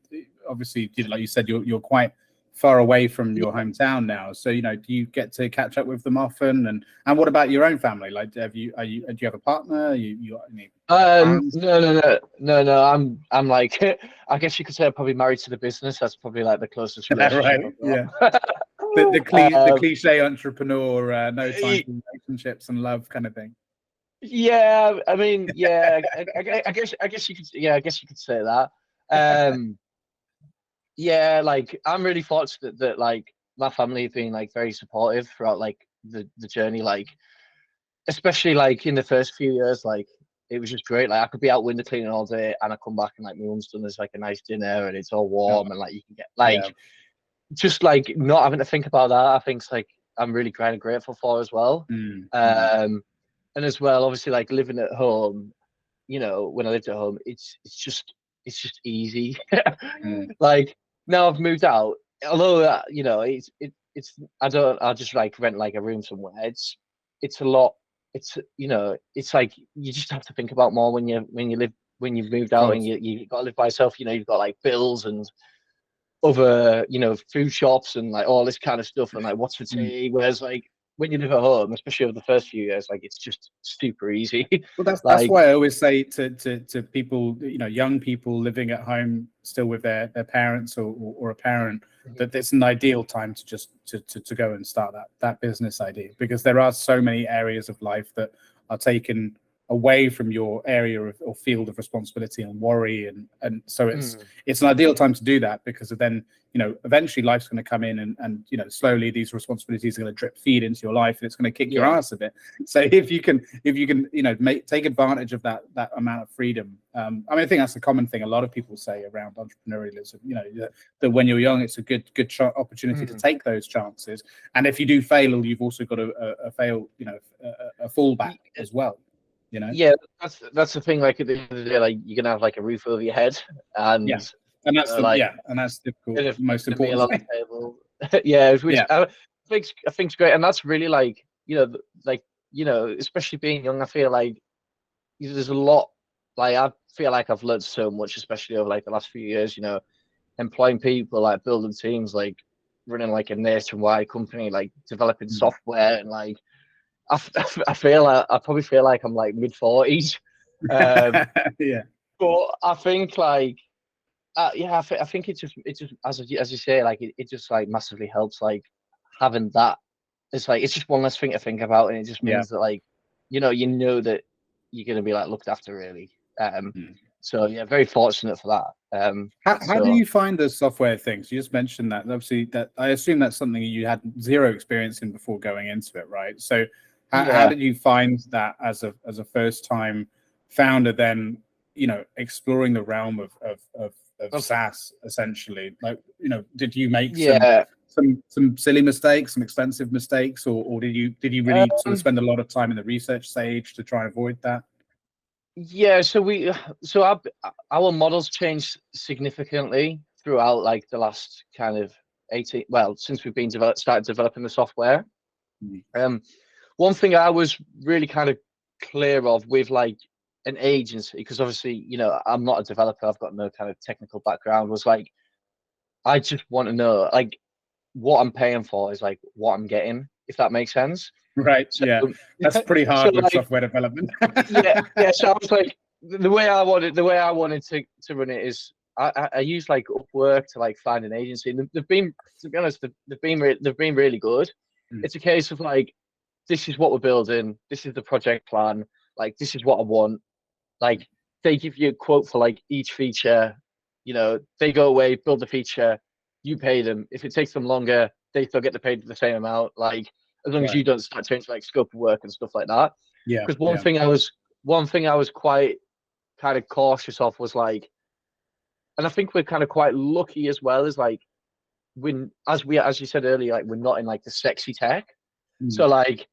obviously, like you said, you're quite far away from your hometown now. So, you know, do you get to catch up with them often? And what about your own family? Like, do you have a partner? Any plans? No. I'm like, I guess you could say I'm probably married to the business. That's probably like the closest relationship Right. I've Yeah. got. The Um, cliche entrepreneur, no time y- for relationships and love kind of thing. yeah, I mean, yeah, I guess you could, yeah, I guess you could say that. Um, yeah, like I'm really fortunate that like my family have been like very supportive throughout like the journey. Like especially like in the first few years, like it was just great. Like I could be out window cleaning all day and I come back and like my mum's done this like a nice dinner and it's all Oh, warm and like you can get yeah. like just like not having to think about that. I think it's like I'm really kind of grateful for as well. Mm, mm, Um, and as well, obviously like living at home, you know, when I lived at home, it's just easy. mm. Like now I've moved out, although you know, it's I'll just like rent like a room somewhere. It's a lot. It's you know, it's like you just have to think about more when you live when you've moved Of out and course. you got to live by yourself. You know, you've got like bills and other you know food shops and like all this kind of stuff and like what's for Mm. tea. Whereas like when you live at home, especially over the first few years, like it's just super easy. Well, that's Like why I always say to people, you know, young people living at home still with their parents or a parent, that it's an ideal time to just to go and start that business idea, because there are so many areas of life that are taken away from your area of, or field of responsibility and worry, and so it's an ideal time to do that, because then, you know, eventually life's going to come in and you know, slowly these responsibilities are going to drip feed into your life and it's going to kick your yeah, ass a bit. So if you can you know, take advantage of that amount of freedom. I mean, I think that's a common thing a lot of people say around entrepreneurialism, you know, that when you're young, it's a good opportunity to take those chances, and if you do fail, you've also got a fail, you know, a fallback as well, you know. yeah, that's the thing. Like at the end of the day, like you're gonna have like a roof over your head, Yeah, and and that's like and that's difficult, and if most a meal important on the thing. table, yeah, which Yeah. I think's great, and that's really like you know, like you know, especially being young, I feel like there's a lot. Like I feel like I've learned so much, especially over like the last few years. You know, employing people, like building teams, like running like a nationwide company, like developing Mm. software, and like I feel I probably feel like I'm like mid 40s. Um, Yeah. but I think like yeah, I think it just as you say, like it just like massively helps like having that. It's like it's just one less thing to think about, and it just Yeah. means that like you know that you're gonna be like looked after really. Mm. So yeah, very fortunate for that. How do So you find the software things? You just mentioned that. Obviously, that I assume that's something you had zero experience in before going into it, right? So, how yeah, did you find that as a first time founder? Then, you know, exploring the realm of of SaaS essentially. Like, you know, did you make yeah. some silly mistakes, some expensive mistakes, or did you really sort of Um, spend a lot of time in the research stage to try and avoid that? Yeah, so our models changed significantly throughout like the last kind of 18, well, since we've been started developing the software. One thing I was really kind of clear of with like an agency, because obviously, you know, I'm not a developer, I've got no kind of technical background, was like, I just want to know like what I'm paying for is like what I'm getting, if that makes sense. Right. So, yeah. That's pretty hard so, with like, software development. yeah. So I was like, the way I wanted to run it is I use like Upwork to like find an agency, and they've been, to be honest, they've been really good. It's a case of like, this is what we're building, this is the project plan, like this is what I want. Like they give you a quote for like each feature, you know, they go away, build the feature, you pay them. If it takes them longer, they still get paid the same amount. Like as long as you don't start changing like scope of work and stuff like that. Yeah. Because one thing I was quite kind of cautious of was like, and I think we're kind of quite lucky as well, is like when as you said earlier, like we're not in like the sexy tech. So like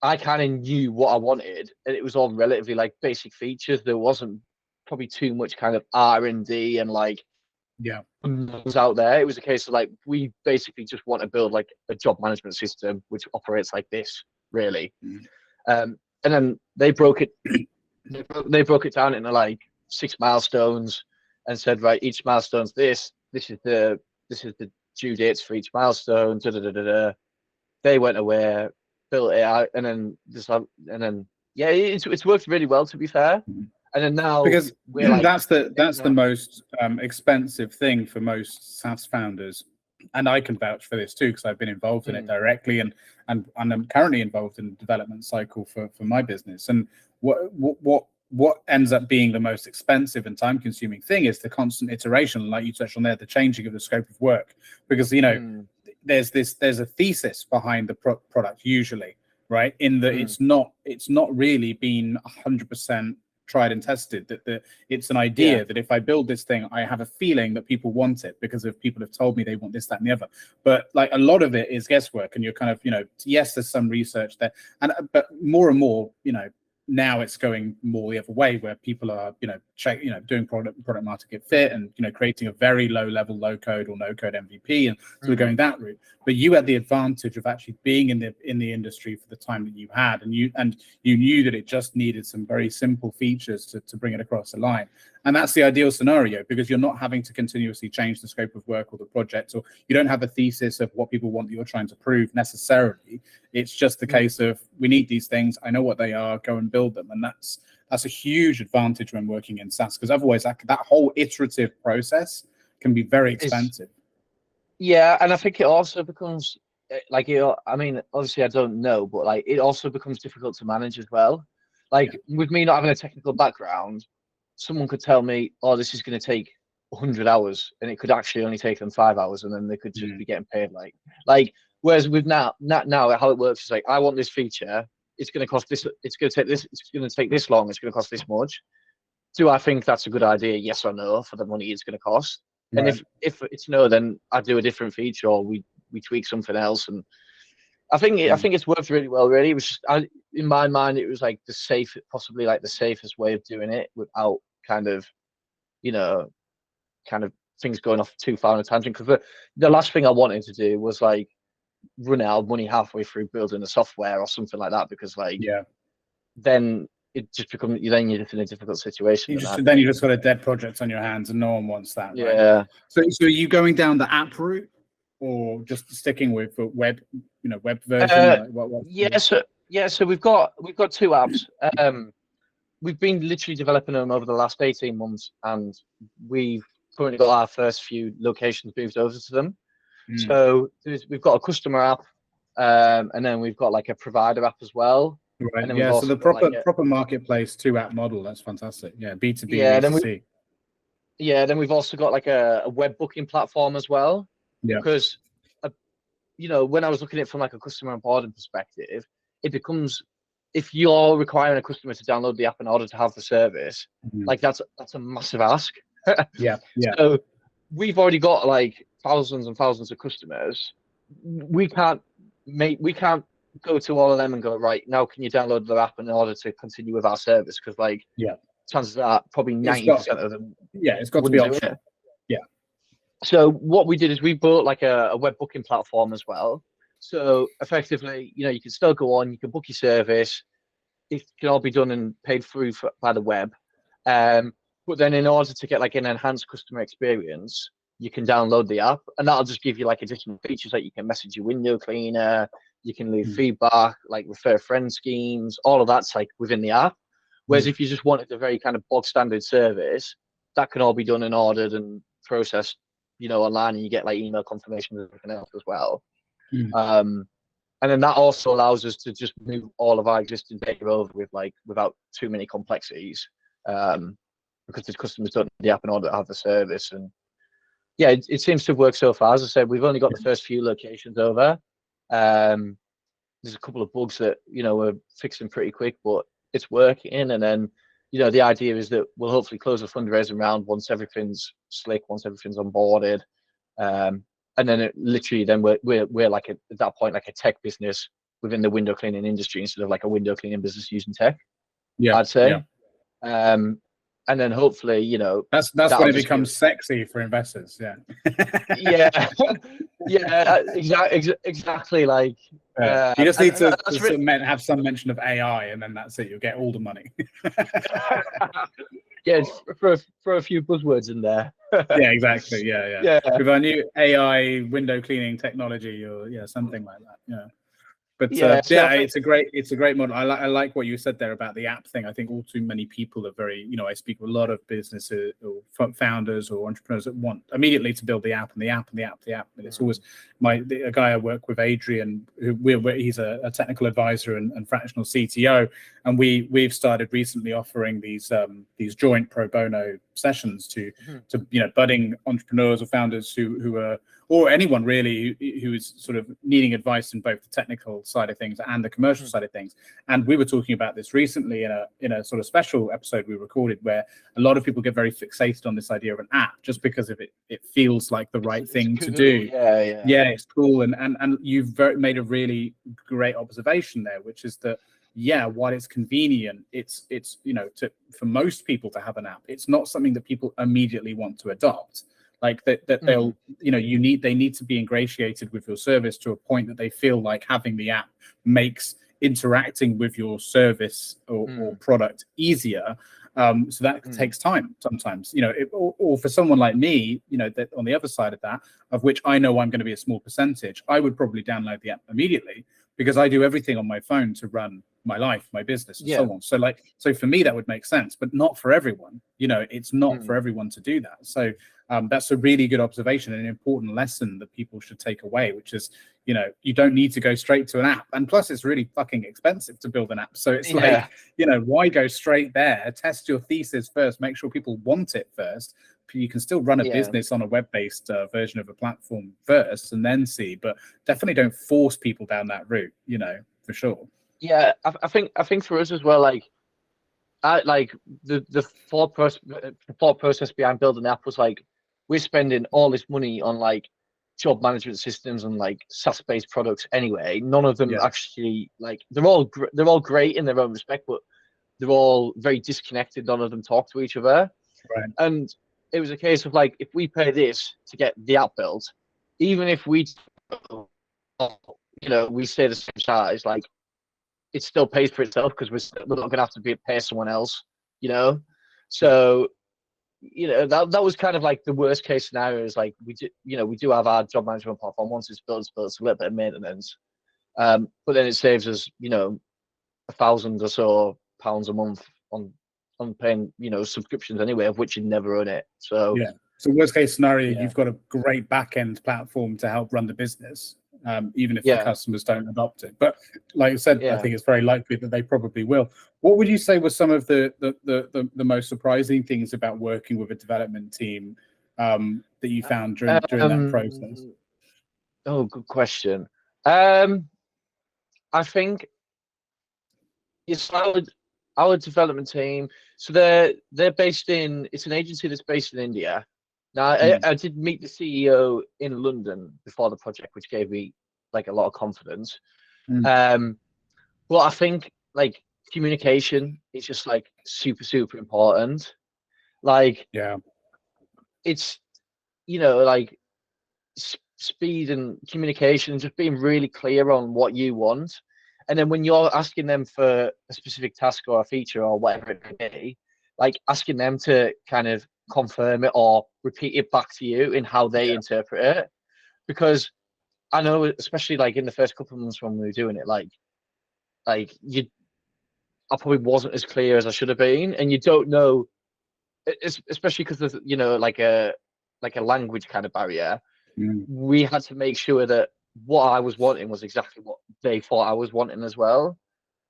I kind of knew what I wanted, and it was all relatively like basic features. There wasn't probably too much kind of R&D and like was out there. It was a case of like, we basically just want to build like a job management system which operates like this, really. And then they broke it down into like 6 milestones and said, right, each milestone's this is the due dates for each milestone. They went away, built it out, and then it's worked really well, to be fair. And then now, because like, that's the most expensive thing for most SaaS founders, and I can vouch for this too because I've been involved in it directly, and I'm currently involved in the development cycle for my business. And what ends up being the most expensive and time-consuming thing is the constant iteration, like you touched on there, the changing of the scope of work, because you know there's a thesis behind the product usually, right? In that it's not really been 100% tried and tested, that it's an idea that if I build this thing, I have a feeling that people want it because of people have told me they want this, that, and the other. But like a lot of it is guesswork, and you're kind of, you know, yes, there's some research there, but more and more, you know, now it's going more the other way, where people are, you know, doing product market fit, and you know, creating a very low level, low code or no code MVP, and sort of going that route. But you had the advantage of actually being in the industry for the time that you had, and you knew that it just needed some very simple features to bring it across the line. And that's the ideal scenario, because you're not having to continuously change the scope of work or the project, or you don't have a thesis of what people want that you're trying to prove necessarily. It's just the case of, we need these things, I know what they are, go and build them. And that's a huge advantage when working in SaaS, because otherwise that whole iterative process can be very expensive. Yeah, and I think it also becomes like, you know, I mean, obviously I don't know, but like it also becomes difficult to manage as well. Like with me not having a technical background, someone could tell me, oh, this is going to take 100 hours, and it could actually only take them 5 hours, and then they could just be getting paid like. Whereas with now how it works is like, I want this feature, it's going to cost this, it's going to take this, it's going to take this long, it's going to cost this much. Do I think that's a good idea? Yes or no, for the money it's going to cost. Right. And if it's no, then I do a different feature, or we tweak something else. And I think it's worked really well. Really, it was just, in my mind, it was like possibly like the safest way of doing it without kind of, you know, kind of things going off too far on a tangent. Because the last thing I wanted to do was like run out of money halfway through building the software or something like that, because like then it just becomes, then you're just in a difficult situation. Then you just got a dead project on your hands, and no one wants that. Yeah. Right? So are you going down the app route, or just sticking with the web version? So we've got 2 apps. We've been literally developing them over the last 18 months, and we've currently got our first few locations moved over to them. So we've got a customer app, and then we've got like a provider app as well. Right. Yeah. So the proper marketplace 2-app model. That's fantastic. Yeah. B2B. Yeah. Then we've also got like a web booking platform as well. Yeah. Because, you know, when I was looking at it from like a customer onboarding perspective, it becomes, if you're requiring a customer to download the app in order to have the service, like that's a massive ask. Yeah. So we've already got like thousands and thousands of customers. We can't go to all of them and go, right, now can you download the app in order to continue with our service? Because like chances are probably 90% of them. Yeah, it's got to be optional. So what we did is we built like a web booking platform as well. So effectively, you can still go on, you can book your service. It can all be done and paid through by the web. Um, but then in order to get like an enhanced customer experience, you can download the app, and that'll just give you like additional features, like you can message your window cleaner, you can leave feedback, like refer friend schemes, all of that's like within the app. Whereas if you just wanted a very kind of bog standard service, that can all be done and ordered and processed, online, and you get like email confirmation and everything else as well. And then that also allows us to just move all of our existing data over without too many complexities, because the customers don't need the app in order to have the service. And yeah, it seems to work so far. As I said, we've only got the first few locations over. There's a couple of bugs that we're fixing pretty quick, but it's working. And then the idea is that we'll hopefully close the fundraising round once everything's slick, once everything's onboarded. And then we're like at that point like a tech business within the window cleaning industry instead of like a window cleaning business using tech. Yeah, I'd say. Yeah. And then hopefully, that's when it becomes sexy for investors. Yeah. Yeah. Yeah. Exactly. Like you just need to have some mention of AI, and then that's it. You'll get all the money. Yeah, for a few buzzwords in there. Yeah, exactly. Yeah. With our new AI window cleaning technology, or something like that. Yeah. But it's a great model. I like what you said there about the app thing. I think all too many people are very, I speak with a lot of businesses or founders or entrepreneurs that want immediately to build the app and the app and the app, the app. And it's always a guy I work with, Adrian, he's a technical advisor and fractional CTO, and we've started recently offering these joint pro bono sessions to budding entrepreneurs or founders who are, or anyone really who is sort of needing advice in both the technical side of things and the commercial side of things. And we were talking about this recently in a sort of special episode we recorded, where a lot of people get very fixated on this idea of an app just because of it feels like the right thing to do. Yeah, it's cool. And you've made a really great observation there, which is that while it's convenient, it's for most people to have an app, it's not something that people immediately want to adopt. Like that they'll, they need to be ingratiated with your service to a point that they feel like having the app makes interacting with your service or product easier. So that takes time sometimes, or for someone like me, that on the other side of that, of which I know I'm going to be a small percentage, I would probably download the app immediately because I do everything on my phone to run my life, my business, and so on. So for me, that would make sense, but not for everyone. It's not for everyone to do that. So that's a really good observation and an important lesson that people should take away, which is, you don't need to go straight to an app. And plus, it's really fucking expensive to build an app. So it's like, why go straight there? Test your thesis first, make sure people want it first. You can still run a business on a web-based version of a platform first and then see, but definitely don't force people down that route, for sure. Yeah, I think for us as well, the thought process behind building the app was like, we're spending all this money on like job management systems and like SaaS-based products anyway. None of them actually they're all great in their own respect, but they're all very disconnected. None of them talk to each other. Right. And it was a case of like, if we pay this to get the app built, even if we stay the same size, like it still pays for itself because we're not gonna have to pay someone else, So that was kind of like the worst case scenario. Is like we do have our job management platform. Once it's built, it's a little bit of maintenance, but then it saves us £1,000 or so a month on paying subscriptions anyway, of which you never own it. So so worst case scenario, you've got a great back end platform to help run the business, even if the customers don't adopt it. But like I said, I think it's very likely that they probably will. What would you say were some of the most surprising things about working with a development team that you found during that process? Oh, good question. I think it's our development team. So they're based in. It's an agency that's based in India. Now, I did meet the CEO in London before the project, which gave me like a lot of confidence. Well, I think like communication is just like super, super important. Like, it's like speed and communication, just being really clear on what you want. And then when you're asking them for a specific task or a feature or whatever it may be, like asking them to kind of confirm it or repeat it back to you in how they interpret it. Because I know, especially like in the first couple of months when we were doing it, like I probably wasn't as clear as I should have been, and you don't know, especially because there's like a language kind of barrier. We had to make sure that what I was wanting was exactly what they thought I was wanting as well.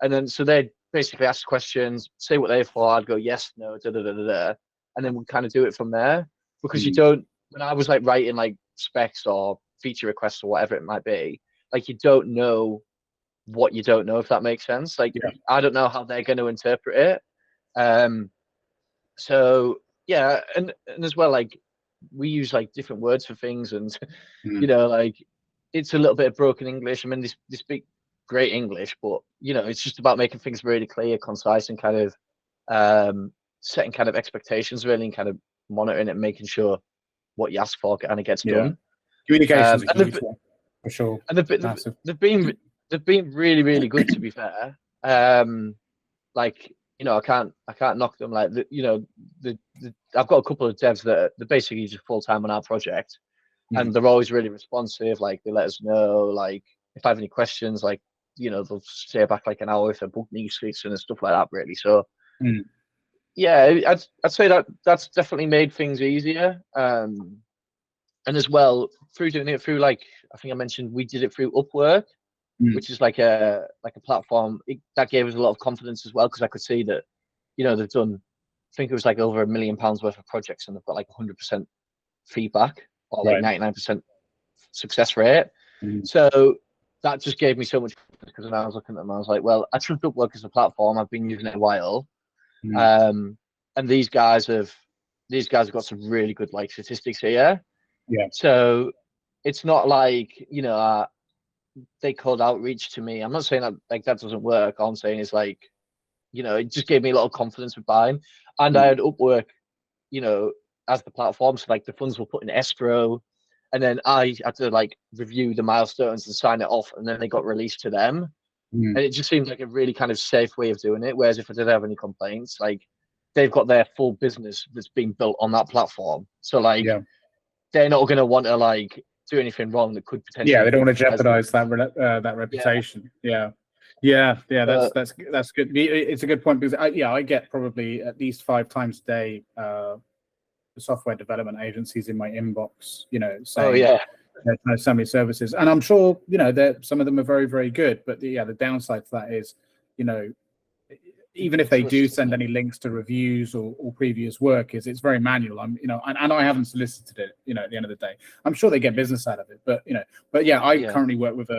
And then so they'd basically ask questions, say what they thought, I'd go yes, no, da da da da da, and then we'd kind of do it from there. Because you don't, when I was like writing like specs or feature requests or whatever it might be, like you don't know what you don't know, if that makes sense. Like I don't know how they're going to interpret it. So yeah, and as well, like we use like different words for things, and like it's a little bit of broken English. I mean, they speak great English, but it's just about making things really clear, concise, and kind of setting kind of expectations really, and kind of monitoring it and making sure what you ask for kind of gets done. Communication is a huge one, for sure. And they've been really, really good, to be fair. Like I can't knock them. Like I've got a couple of devs that they're basically just full time on our project, and they're always really responsive. Like they let us know, like if I have any questions, like they'll stay back like an hour if they're booked new seats and stuff like that. Really, so yeah, I'd say that's definitely made things easier. And as well, through doing it through, like I think I mentioned, we did it through Upwork, which is like a platform that gave us a lot of confidence as well, because I could see that they've done, I think it was like over £1 million worth of projects, and they've got like 100% feedback or like 99% success rate. So that just gave me so much confidence, because when I was looking at them, I was like, well, I trust Upwork as a platform. I've been using it a while, and these guys have got some really good like statistics here. So it's not like they cold outreach to me. I'm not saying that like that doesn't work. All I'm saying is like it just gave me a lot of confidence with buying. And I had Upwork as the platform, so like the funds were put in escrow, and then I had to like review the milestones and sign it off, and then they got released to them. And it just seemed like a really kind of safe way of doing it. Whereas if I did have any complaints, like they've got their full business that's being built on that platform, so like they're not going to want to like do anything wrong that could potentially they don't want to jeopardize that reputation. That's good. It's a good point, because I get probably at least 5 times a day software development agencies in my inbox, saying they're trying to sell me services, and I'm sure some of them are very, very good, but the downside to that is even if they do send any links to reviews or previous work, it's very manual. And I haven't solicited it. At the end of the day, I'm sure they get business out of it. But I currently work with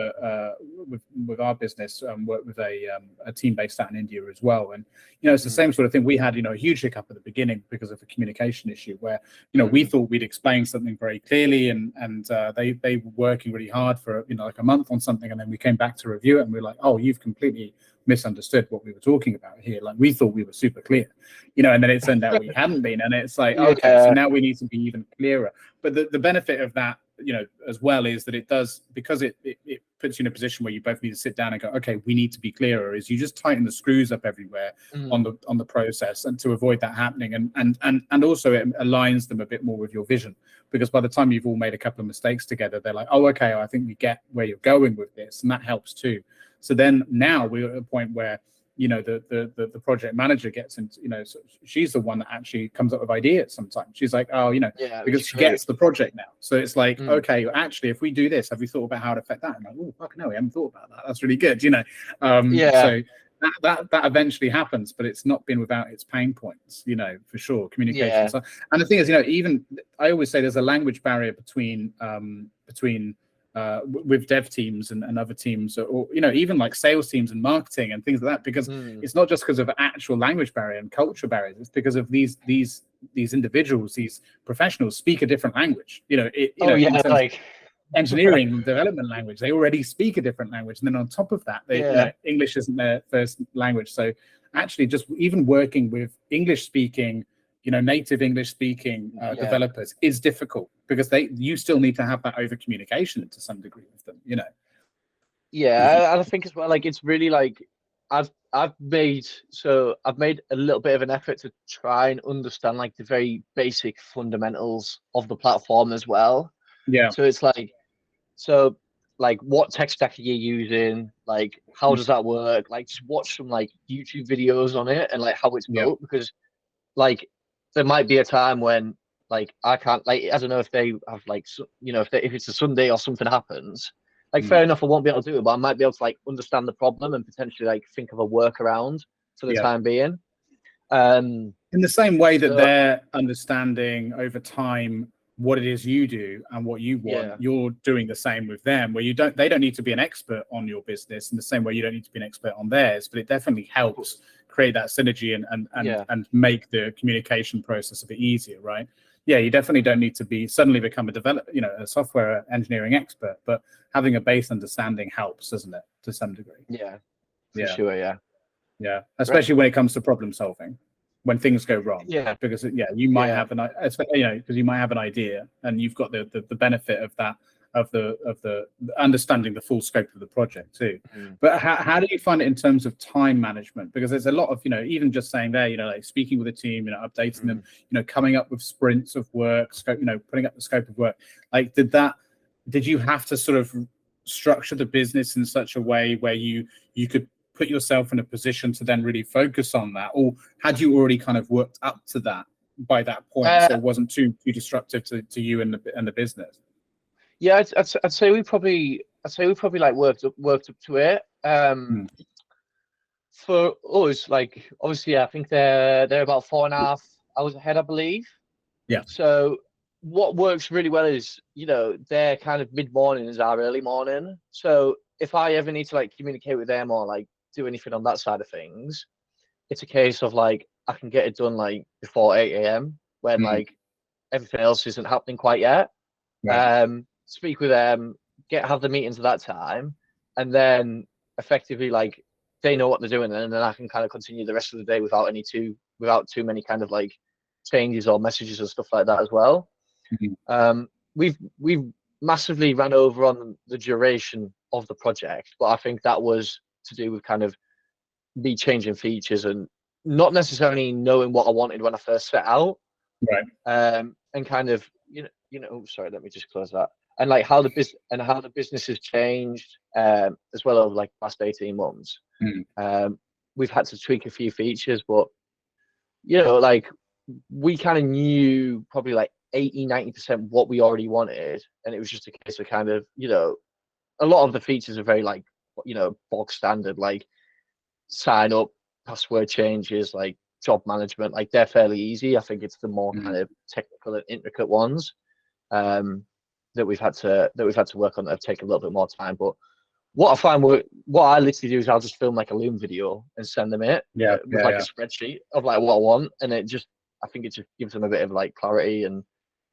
with our business, work with a team based out in India as well. And it's the same sort of thing. We had a huge hiccup at the beginning because of a communication issue where we thought we'd explained something very clearly, and they were working really hard for like a month on something, and then we came back to review it, and we were like, oh, you've completely misunderstood what we were talking about here. Like we thought we were super clear, and then it turned out we hadn't been, and it's like, okay, so now we need to be even clearer. But the benefit of that, as well, is that it does, because it puts you in a position where you both need to sit down and go, okay, we need to be clearer, is you just tighten the screws up everywhere on the process, and to avoid that happening, and also it aligns them a bit more with your vision, because by the time you've all made a couple of mistakes together, they're like, oh, okay, I think we get where you're going with this, and that helps too. So then now we're at a point where the project manager gets into, so she's the one that actually comes up with ideas sometimes. She's like, oh, because she gets the project now. So it's like, okay, actually, if we do this, have we thought about how to affect that? And I'm like, oh, fuck no, we haven't thought about that. That's really good, So that eventually happens, but it's not been without its pain points, for sure. Communication. So, and the thing is, even I always say there's a language barrier between with dev teams and other teams, or even like sales teams and marketing and things like that, because it's not just because of actual language barrier and culture barriers, it's because of these individuals, these professionals speak a different language. Like engineering and development language, they already speak a different language, and then on top of that, English isn't their first language. So actually, just even working with English speaking, native English speaking developers is difficult. because you still need to have that over communication to some degree with them, you know. Yeah, and I think as well, like it's really like I've made a little bit of an effort to try and understand like the very basic fundamentals of the platform as well. Yeah. So it's like so like what tech stack are you using? Like how does that work? Like just watch some like YouTube videos on it and like how it's Yeah. built, because like there might be a time when like I can't, like I don't know if they have like if it's a Sunday or something happens, like fair enough, I won't be able to do it, but I might be able to like understand the problem and potentially like think of a workaround for the Yeah. time being. In the same way that So they're understanding over time what it is you do and what you want, yeah, you're doing the same with them, where they don't need to be an expert on your business in the same way you don't need to be an expert on theirs, but it definitely helps create that synergy and make the communication process a bit easier, right? Yeah, you definitely don't need to suddenly become a software engineering expert, but having a base understanding helps, doesn't it, to some degree? yeah, for sure, yeah. Yeah, especially when it comes to problem solving, when things go wrong. Yeah, because you might have because you might have an idea and you've got the benefit of that of the understanding the full scope of the project too. But how do you find it in terms of time management? Because there's a lot of even just saying there, like speaking with a team, updating them, coming up with sprints of work, scope, putting up the scope of work. Like, did you have to sort of structure the business in such a way where you could put yourself in a position to then really focus on that, or had you already kind of worked up to that by that point, so it wasn't too disruptive to you and the business? Yeah, I'd say we probably like worked up to it. For us, like obviously, I think they're about 4.5 hours ahead, I believe. Yeah. So what works really well is their kind of mid morning is our early morning. So if I ever need to like communicate with them or like do anything on that side of things, it's a case of like I can get it done like before 8 a.m. when like everything else isn't happening quite yet. Right. Speak with them, have the meetings at that time, and then effectively like they know what they're doing, and then I can kind of continue the rest of the day without too many kind of like changes or messages and stuff like that as well. We've massively ran over on the duration of the project, but I think that was to do with kind of me changing features and not necessarily knowing what I wanted when I first set out. Right. And kind of sorry, let me just close that. And like how the business has changed as well over like the past 18 months. We've had to tweak a few features, but like we kind of knew probably like 80-90% what we already wanted, and it was just a case of kind of a lot of the features are very like bog standard, like sign up, password changes, like job management, like they're fairly easy. I think it's the more kind of technical and intricate ones that we've had to work on that have taken a little bit more time. But what I find, what I literally do is I'll just film like a Loom video and send them it with a spreadsheet of like what I want, and I think it just gives them a bit of like clarity and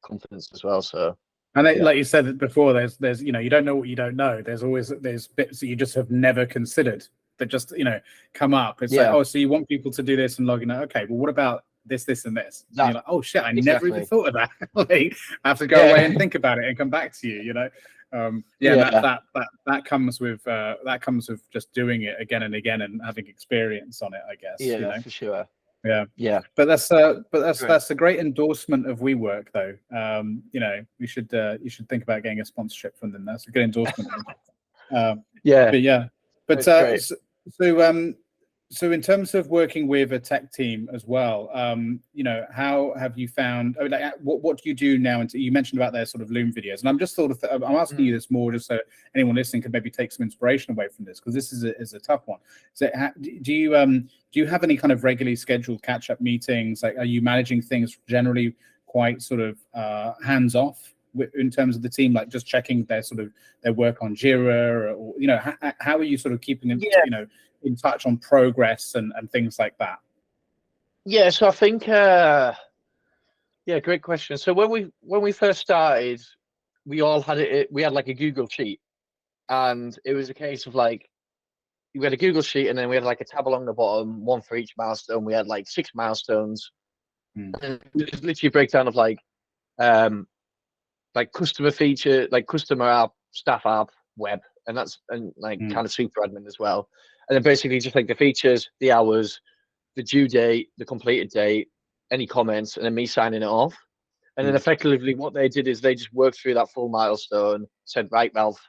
confidence as well. So, and like you said before, there's you don't know what you don't know. There's bits that you just have never considered that just come up. It's like, oh, so you want people to do this and log in. Okay, well, what about this, and this? And you're like, oh shit, I never even thought of that. Like, I have to go away and think about it and come back to you. That comes with just doing it again and again and having experience on it, I guess. Yeah, for sure. Yeah. But that's a great endorsement of WeWork, though. You should think about getting a sponsorship from them. That's a good endorsement. So in terms of working with a tech team as well, how have you found? I mean, like, what do you do now? And you mentioned about their sort of Loom videos, and I'm just I'm asking you this more just so anyone listening can maybe take some inspiration away from this, because this is a tough one. So do you have any kind of regularly scheduled catch-up meetings? Like, are you managing things generally quite sort of hands off in terms of the team, like just checking their work on Jira, or how are you sort of keeping in touch on progress and things like that? Yeah, so I think great question. So when we first started, we all had we had like a Google sheet, and it was a case of like we had a Google sheet, and then we had like a tab along the bottom, one for each milestone. We had like 6 milestones, and it was literally a breakdown of like like customer feature, like customer app, staff app, web, and like kind of super admin as well. And then basically just like the features, the hours, the due date, the completed date, any comments, and then me signing it off. And then effectively what they did is they just worked through that full milestone, said, right, Ralph,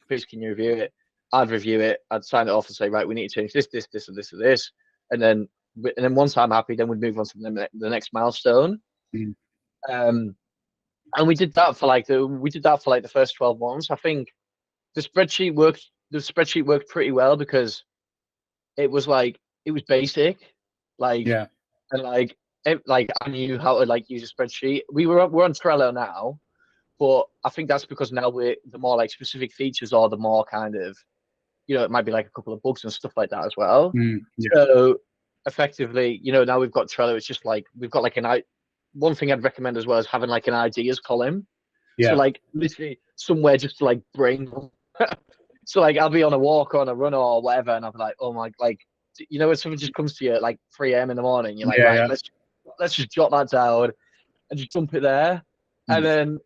please can you review it? I'd review it, I'd sign it off and say, right, we need to change this, this, this, and this, and this. And then once I'm happy, then we'd move on to the next milestone. And we did that for like the first 12 months. I think the spreadsheet worked pretty well because it was basic, like, and like I knew how to like use a spreadsheet. We're on Trello now, but I think that's because now the more like specific features or the more kind of, it might be like a couple of bugs and stuff like that as well. So effectively, now we've got Trello. It's just like we've got like one thing I'd recommend as well is having like an ideas column. So like literally somewhere just to like brain. So like I'll be on a walk or on a run or whatever, and I'll be like, oh my, like, when something just comes to you at like 3 a.m. in the morning, you're like, let's just jot that down and just dump it there. And then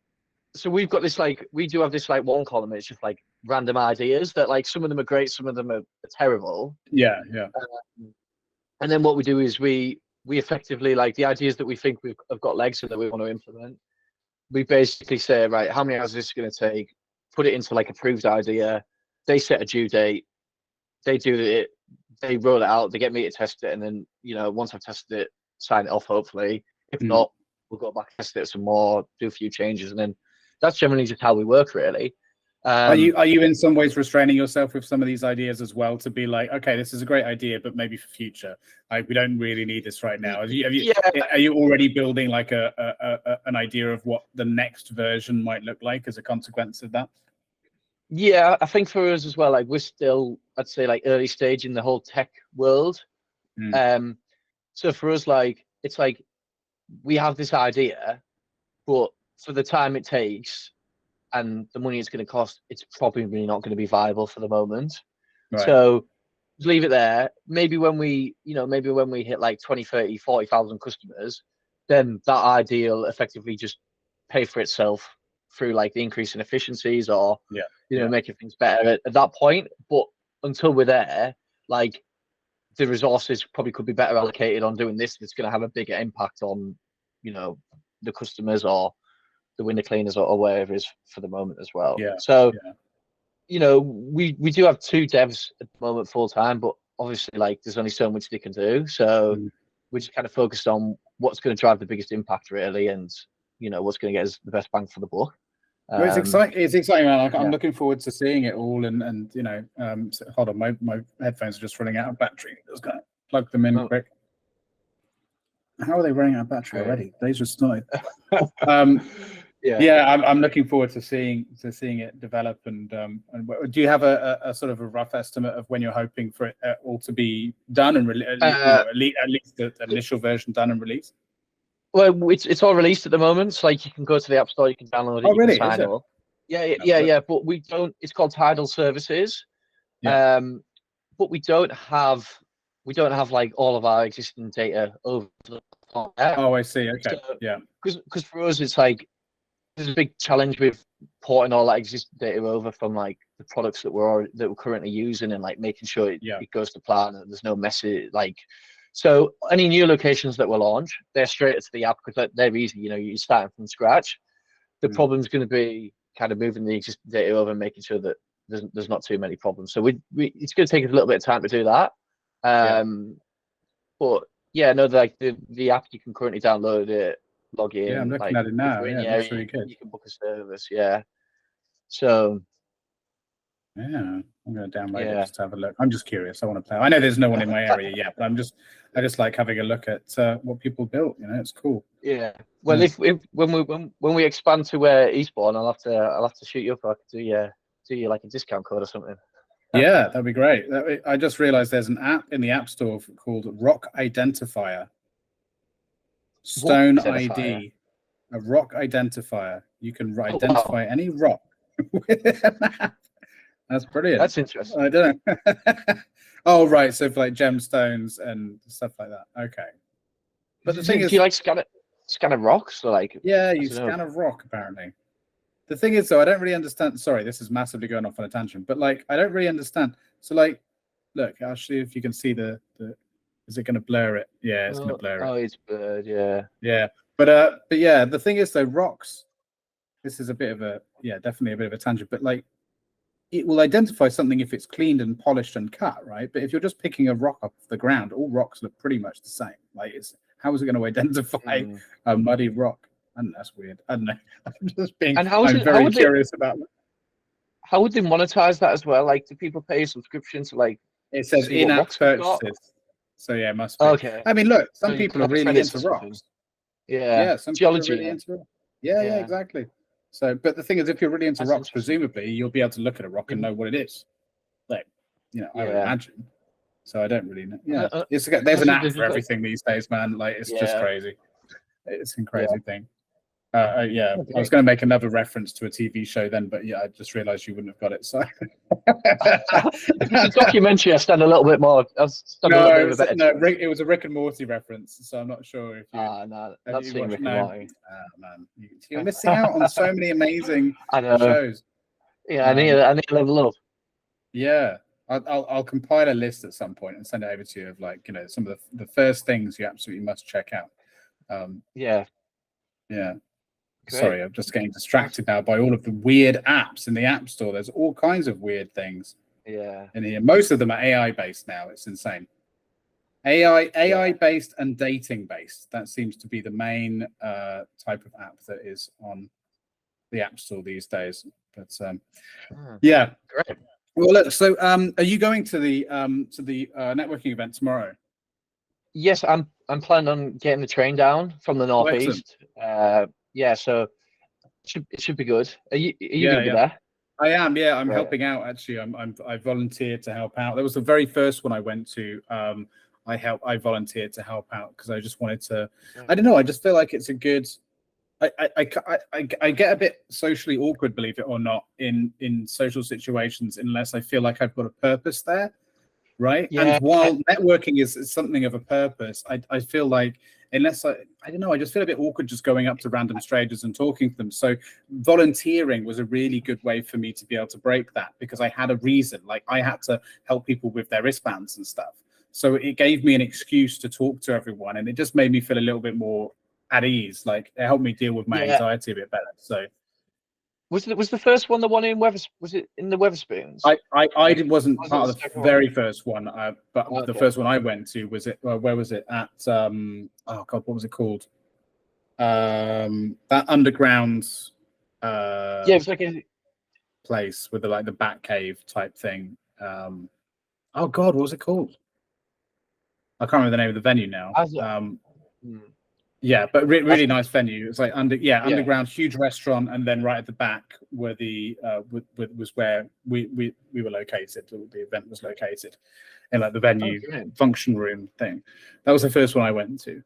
so we do have this like one column. It's just like random ideas that like some of them are great, some of them are terrible. And then what we do is we effectively, like, the ideas that we think have got legs and that we want to implement, we basically say, right, how many hours is this going to take? Put it into like approved idea. They set a due date. They do it. They roll it out. They get me to test it, and then once I've tested it, sign it off. Hopefully, if not, we'll go back, test it some more, do a few changes, and then that's generally just how we work, really. Are you in some ways restraining yourself with some of these ideas as well, to be like, okay, this is a great idea, but maybe for future, like, we don't really need this right now? Are you already building like an idea of what the next version might look like as a consequence of that? Yeah, I think for us as well, like, we're still, I'd say, like, early stage in the whole tech world. So for us, like, it's like we have this idea, but for the time it takes and the money it's going to cost, it's probably not going to be viable for the moment. So leave it there. Maybe when we hit like 20, 30, 40,000 customers, then that idea will effectively just pay for itself through like the increase in efficiencies or making things better at that point. But until we're there, like, the resources probably could be better allocated on doing this. That's going to have a bigger impact on the customers or the window cleaners or whatever it is for the moment as well. We do have 2 devs at the moment full time, but obviously, like, there's only so much they can do. So we're just kind of focused on what's going to drive the biggest impact, really, and what's going to get us the best bang for the buck. Well, it's exciting. It's exciting, man. I'm looking forward to seeing it all. And so, hold on, my headphones are just running out of battery. I was going to plug them in quick. How are they running out of battery already? They just started. I'm looking forward to seeing it develop. And do you have a sort of a rough estimate of when you're hoping for it all to be done and at least the initial version done and released? Well, it's all released at the moment. So, like, you can go to the App Store, you can download it. Oh, really? Sign up. Yeah. But we don't. It's called Tidal Services. But we don't have like all of our existing data over the top there. Oh, I see. Okay. So, because for us, it's like there's a big challenge with porting all that existing data over from like the products that we're currently using, and like making sure it goes to plan and there's no messy, like. So any new locations that we'll launch, they're straight to the app because they're easy. You're starting from scratch. The problem's going to be kind of moving the existing data over and making sure that there's not too many problems. So it's going to take us a little bit of time to do that. But like the app, you can currently download it, log in. Yeah, I'm looking at it now. That's really good. You can book a service. Yeah. So. Yeah, I'm going to download it just to have a look. I'm just curious. I want to play. I know there's no one in my area yet, but I just like having a look at what people built. It's cool. Yeah. Well, if when we expand to Eastbourne, I'll have to shoot you up. I could do you like a discount code or something. Yeah, that'd be great. I just realized there's an app in the App Store called Rock Identifier. Stone ID. A rock identifier. You can identify any rock with an app. That's brilliant. That's interesting. I don't know. Oh, right. So for like gemstones and stuff like that. Okay. But the thing is, do you like scan a rocks or like? Yeah, you scan a rock apparently. the thing is, though, I don't really understand. Sorry, this is massively going off on a tangent, but like, I don't really understand. So, like, look, I'll show you if you can see the. Is it going to blur it? Yeah, it's going to blur it. Oh, it's blurred. Yeah. Yeah, but yeah, the thing is, though, rocks. This is a bit of a definitely a bit of a tangent, but like, it will identify something if it's cleaned and polished and cut, right? But if you're just picking a rock off the ground, all rocks look pretty much the same. Like, how is it going to identify a muddy rock? And that's weird. I don't know. I'm just being. And I'm very curious about that. How would they monetize that as well? Like, do people pay a subscription to like? It says in-app purchases. So yeah, it must be. Okay. I mean, look, some people are really into rocks. Yeah. Some geology. people are really into. Yeah, exactly. So, but the thing is, if you're really into rocks, presumably you'll be able to look at a rock and know what it is. Like, I would imagine. So I don't really know. Yeah, there's an app for everything these days, man. Like, it's just crazy. It's a crazy thing. Okay. I was going to make another reference to a TV show then, but I just realised you wouldn't have got it. So if it's a documentary, I stand a little bit more. It was a Rick and Morty reference, so I'm not sure if you. No, that's Rick and Morty. Man, you're missing out on so many amazing shows. Yeah, I need to level up. Yeah, I'll compile a list at some point and send it over to you of like some of the first things you absolutely must check out. Yeah. Great. Sorry, I'm just getting distracted now by all of the weird apps in the App Store. There's all kinds of weird things. Yeah. In here, most of them are AI based now. It's insane. AI based and dating based. That seems to be the main type of app that is on the App Store these days. But yeah. Great. Well, look. So, are you going to the networking event tomorrow? Yes, I'm planning on getting the train down from the northeast. So it should be good. Are you gonna be there? I am. Yeah, I'm helping out actually. I volunteered to help out. That was the very first one I went to. I volunteered to help out because I just wanted to. I don't know. I just feel like it's a good. I get a bit socially awkward, believe it or not, in social situations unless I feel like I've got a purpose there. Right. Yeah. And while networking is something of a purpose, I feel like unless I don't know, I just feel a bit awkward just going up to random strangers and talking to them. So volunteering was a really good way for me to be able to break that because I had a reason. Like I had to help people with their wristbands and stuff. So it gave me an excuse to talk to everyone, and it just made me feel a little bit more at ease. Like it helped me deal with my anxiety a bit better. So. Was the first one the one in was it in the Wetherspoons? I wasn't part of the very first one, but the first one I went to was where was it at? Oh God, what was it called? That underground. It was like a place with the bat cave type thing. Oh God, what was it called? I can't remember the name of the venue now. Yeah, but really nice venue. It's like underground, huge restaurant, and then right at the back where the was where we were located. The event was located in like the venue function room thing. That was the first one I went to.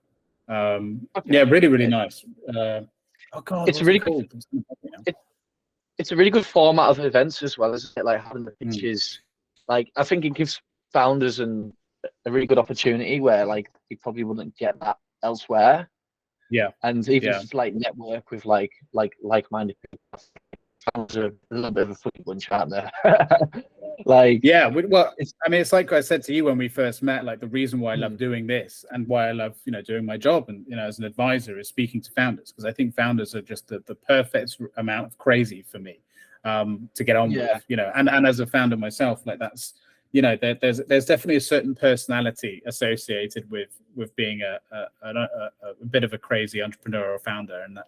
Yeah, really nice. Oh God, it's really cool. It's a really good format of events as well, isn't it? Like having the pitches. Like I think it gives founders a really good opportunity where like you probably wouldn't get that elsewhere. Yeah, and even just like network with like-minded people. Founders are a little bit of a funny bunch, aren't they? It's like I said to you when we first met. Like the reason why I love doing this and why I love doing my job and as an advisor is speaking to founders because I think founders are just the perfect amount of crazy for me to get on with. And as a founder myself, like that's. There's definitely a certain personality associated with being a bit of a crazy entrepreneur or founder, and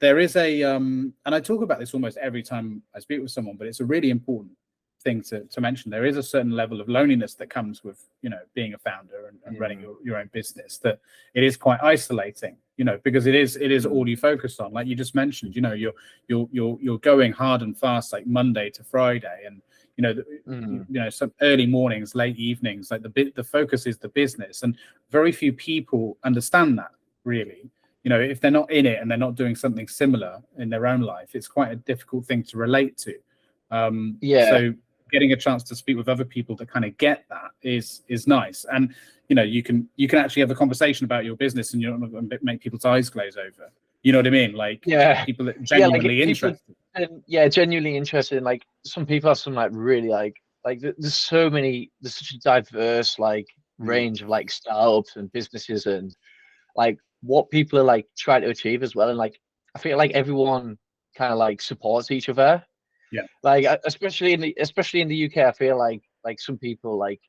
there is a and I talk about this almost every time I speak with someone, but it's a really important thing to mention. There is a certain level of loneliness that comes with being a founder and running your own business. That it is quite isolating, because it is all you focus on. Like you just mentioned, you're going hard and fast like Monday to Friday, and some early mornings, late evenings, like the focus is the business, and very few people understand that really. If they're not in it and they're not doing something similar in their own life, it's quite a difficult thing to relate to. So getting a chance to speak with other people that kind of get that is nice, and you can actually have a conversation about your business and you don't make people's eyes glaze over. You know what I mean? Like Yeah. people that Yeah, like genuinely interested. and yeah, genuinely interested in like some people have some like really there's there's such a diverse like Mm. range of like startups and businesses and like what people are like trying to achieve as well. And like I feel like everyone kind of like supports each other. Yeah. Like especially in the UK, I feel like some people like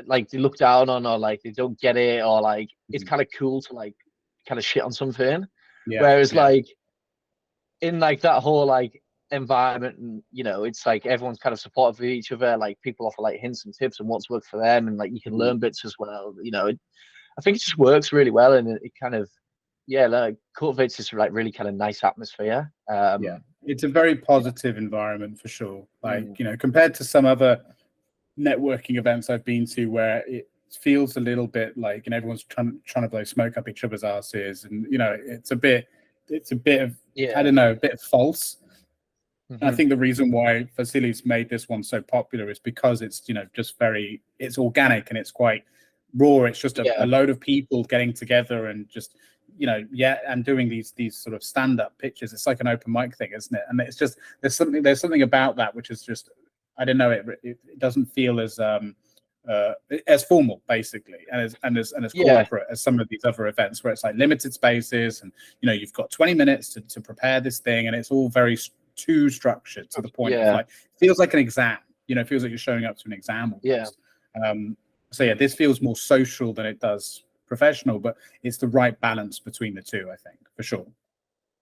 they look down on or like they don't get it or like it's kind of cool to like kind of shit on something. Yeah. Whereas Yeah. like in like that whole like environment and it's like everyone's kind of supportive of each other, like people offer like hints and tips and what's worked for them and like you can Mhm. learn bits as well. I think it just works really well and it kind of like cultivates this like really kind of nice atmosphere. Yeah. It's a very positive environment for sure. Like, Mm. compared to some other networking events I've been to where it feels a little bit like, everyone's trying to blow smoke up each other's asses, and it's a bit of, I Yeah. don't know, a bit false. I Hmm. think the reason why Vasily's made this one so popular is because it's just it's organic and it's quite raw. It's just a Yeah. load of people getting together and just and doing these sort of stand-up pitches. It's like an open mic thing, isn't it? And it's just there's something about that which is just, I don't know, it doesn't feel as formal basically and as Yeah. corporate as some of these other events where it's like limited spaces and you've got 20 minutes to prepare this thing, and it's all very too structured to the point of Yeah. like feels like an exam. It feels like you're showing up to an exam almost. So yeah, this feels more social than it does professional, but it's the right balance between the two, I think, for sure.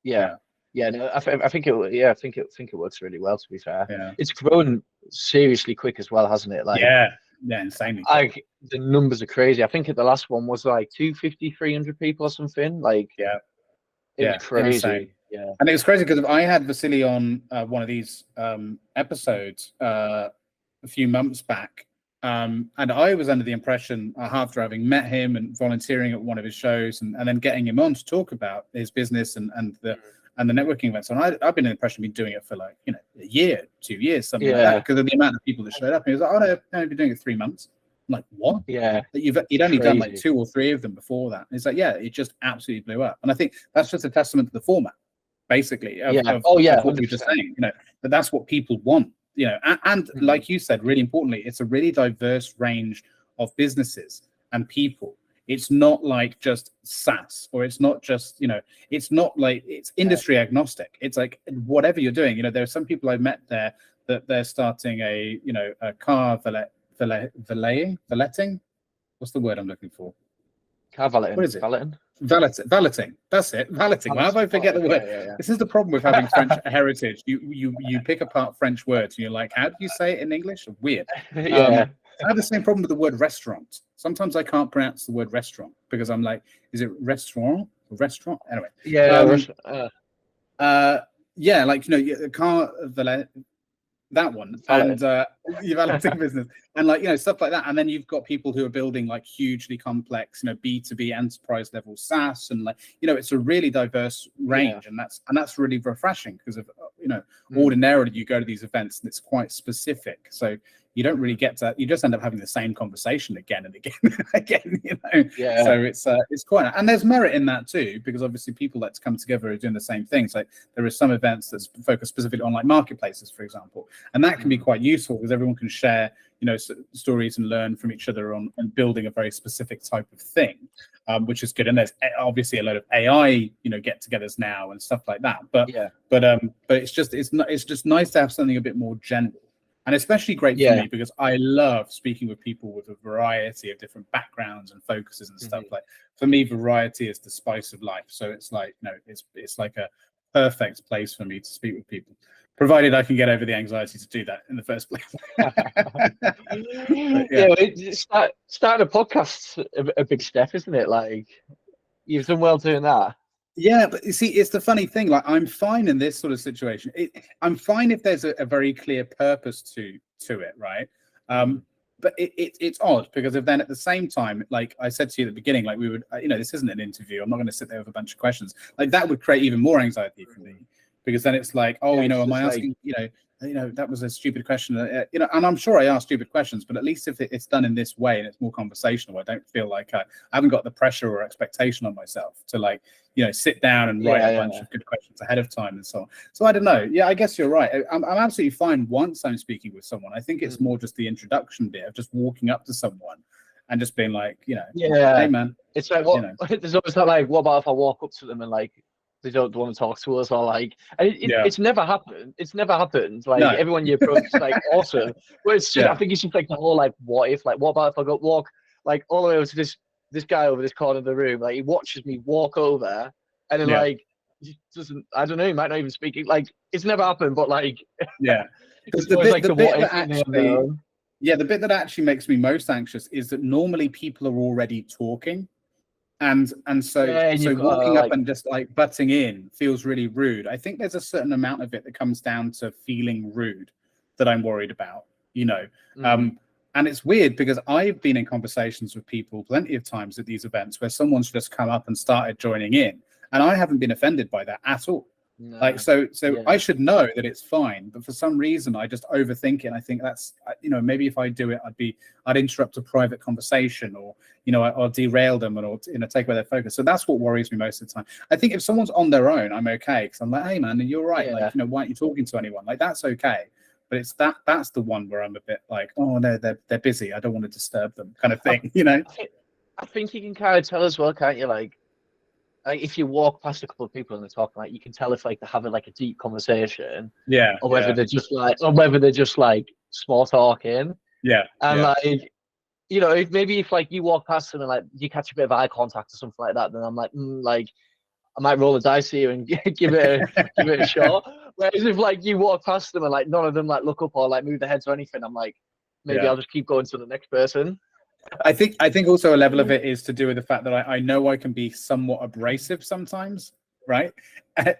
Yeah. No, I think I think it works really well, to be fair. Yeah. It's grown seriously quick as well, hasn't it? Like Yeah, insanely quick. the numbers are crazy. I think the last one was like 250, 300 people or something. Like it was crazy. Insane. Yeah. And it was crazy because I had Vasily on one of these episodes a few months back, and I was under the impression, after having met him and volunteering at one of his shows, and then getting him on to talk about his business and the networking events. And I've been in the impression he'd been doing it for like a year, 2 years, something like that, because of the amount of people that showed up. And he was like, "Oh no, I've been doing it 3 months." I'm like, "What?" Yeah. He'd only done like 2 or 3 of them before that. And it's like, yeah, it just absolutely blew up. And I think that's just a testament to the format, basically, of what we were just saying. That's what people want. And like you said, really importantly, it's a really diverse range of businesses and people. It's not like just SaaS, or it's not just it's not like, it's industry agnostic. It's like whatever you're doing. There are some people I've met there that they're starting a car valeting. What's the word I'm looking for? Car valeting. What is it? Valeting. Valeting. That's it. Valeting. Why have I forget the word? Yeah. This is the problem with having French heritage. You pick apart French words and you're like, how do you say it in English? Weird. Yeah. I have the same problem with the word restaurant. Sometimes I can't pronounce the word restaurant because I'm like, is it restaurant or restaurant? Anyway. Yeah. Like car that one, and you've had a business and like stuff like that, and then you've got people who are building like hugely complex B2B enterprise level SaaS, and like it's a really diverse range. And that's really refreshing because of ordinarily you go to these events and it's quite specific, so you don't really get to, you just end up having the same conversation again and again and again, Yeah. So it's quite, and there's merit in that too, because obviously people that come together are doing the same things. Like there are some events that focus specifically on like marketplaces, for example, and that can be quite useful because everyone can share stories and learn from each other on building a very specific type of thing, which is good. And there's obviously a lot of AI get-togethers now and stuff like that, but it's just nice to have something a bit more general. And especially great for me because I love speaking with people with a variety of different backgrounds and focuses and stuff. Like for me, variety is the spice of life. So it's like, it's like a perfect place for me to speak with people, provided I can get over the anxiety to do that in the first place. Starting a podcast's a big step, isn't it? Like you've done well doing that. Yeah, but you see, it's the funny thing. Like, I'm fine in this sort of situation. I'm fine if there's a very clear purpose to it, right? But it's odd because if then at the same time, like I said to you at the beginning, like we would, this isn't an interview. I'm not going to sit there with a bunch of questions. Like that would create even more anxiety for me because then it's like, am I asking, that was a stupid question. And I'm sure I ask stupid questions, but at least if it's done in this way and it's more conversational, I don't feel like I haven't got the pressure or expectation on myself to like, sit down and write a bunch of good questions ahead of time and so on. So I don't know. Yeah, I guess you're right. I'm absolutely fine once I'm speaking with someone. I think it's more just the introduction bit of just walking up to someone and just being like, hey man. It's like, there's always that like, what about if I walk up to them and like they don't want to talk to us, or like, and it's never happened. It's never happened. Like everyone you approach is like awesome. But it's just, I think it's just like the whole like, what if, like, what about if I go walk like all the way over to this guy over this corner of the room, like he watches me walk over and then like he doesn't, I don't know, he might not even speak. Like it's never happened, but like because the bit that actually makes me most anxious is that normally people are already talking. And so walking up and just like butting in feels really rude. I think there's a certain amount of it that comes down to feeling rude that I'm worried about, and it's weird because I've been in conversations with people plenty of times at these events where someone's just come up and started joining in, and I haven't been offended by that at all. No. Like so I should know that it's fine, but for some reason I just overthink it. And I think that's maybe if I do it, I'd interrupt a private conversation, or I'll derail them, or take away their focus. So that's what worries me most of the time. I think if someone's on their own, I'm okay, because I'm like, hey man, and you're right, like why aren't you talking to anyone? Like that's okay. But it's that's the one where I'm a bit like, oh no, they're busy, I don't want to disturb them, kind of thing. I think you can kind of tell as well, can't you? Like if you walk past a couple of people and they're talking, like you can tell if like they're having like a deep conversation, or whether they're just like small talking, and like if maybe if like you walk past them and like you catch a bit of eye contact or something like that, then I'm like like I might roll the dice here and give it a shot. Whereas if like you walk past them and like none of them like look up or like move their heads or anything, I'm like maybe I'll just keep going to the next person. I think also a level of it is to do with the fact that I know I can be somewhat abrasive sometimes, right?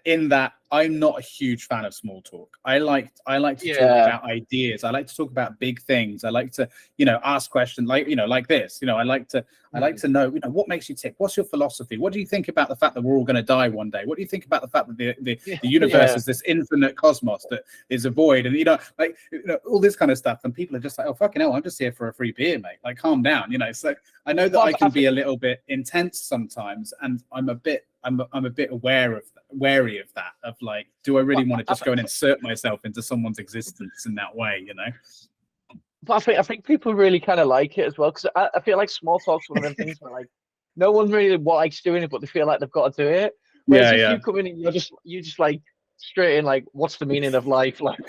In that I'm not a huge fan of small talk. I like to talk about ideas. I like to talk about big things. I like to ask questions like like this. I like to know what makes you tick. What's your philosophy? What do you think about the fact that we're all going to die one day? What do you think about the fact that the universe is this infinite cosmos that is a void, and all this kind of stuff? And people are just like, oh fucking hell, I'm just here for a free beer, mate. Like calm down, So I know that I can be a little bit intense sometimes, and I'm a bit wary of that. Of like, do I really want to just go and insert myself into someone's existence in that way? But I think people really kind of like it as well, because I feel like small talk's one of them things where like no one really likes doing it, but they feel like they've got to do it. Whereas if you come in and you just like straight in like, what's the meaning of life? Like,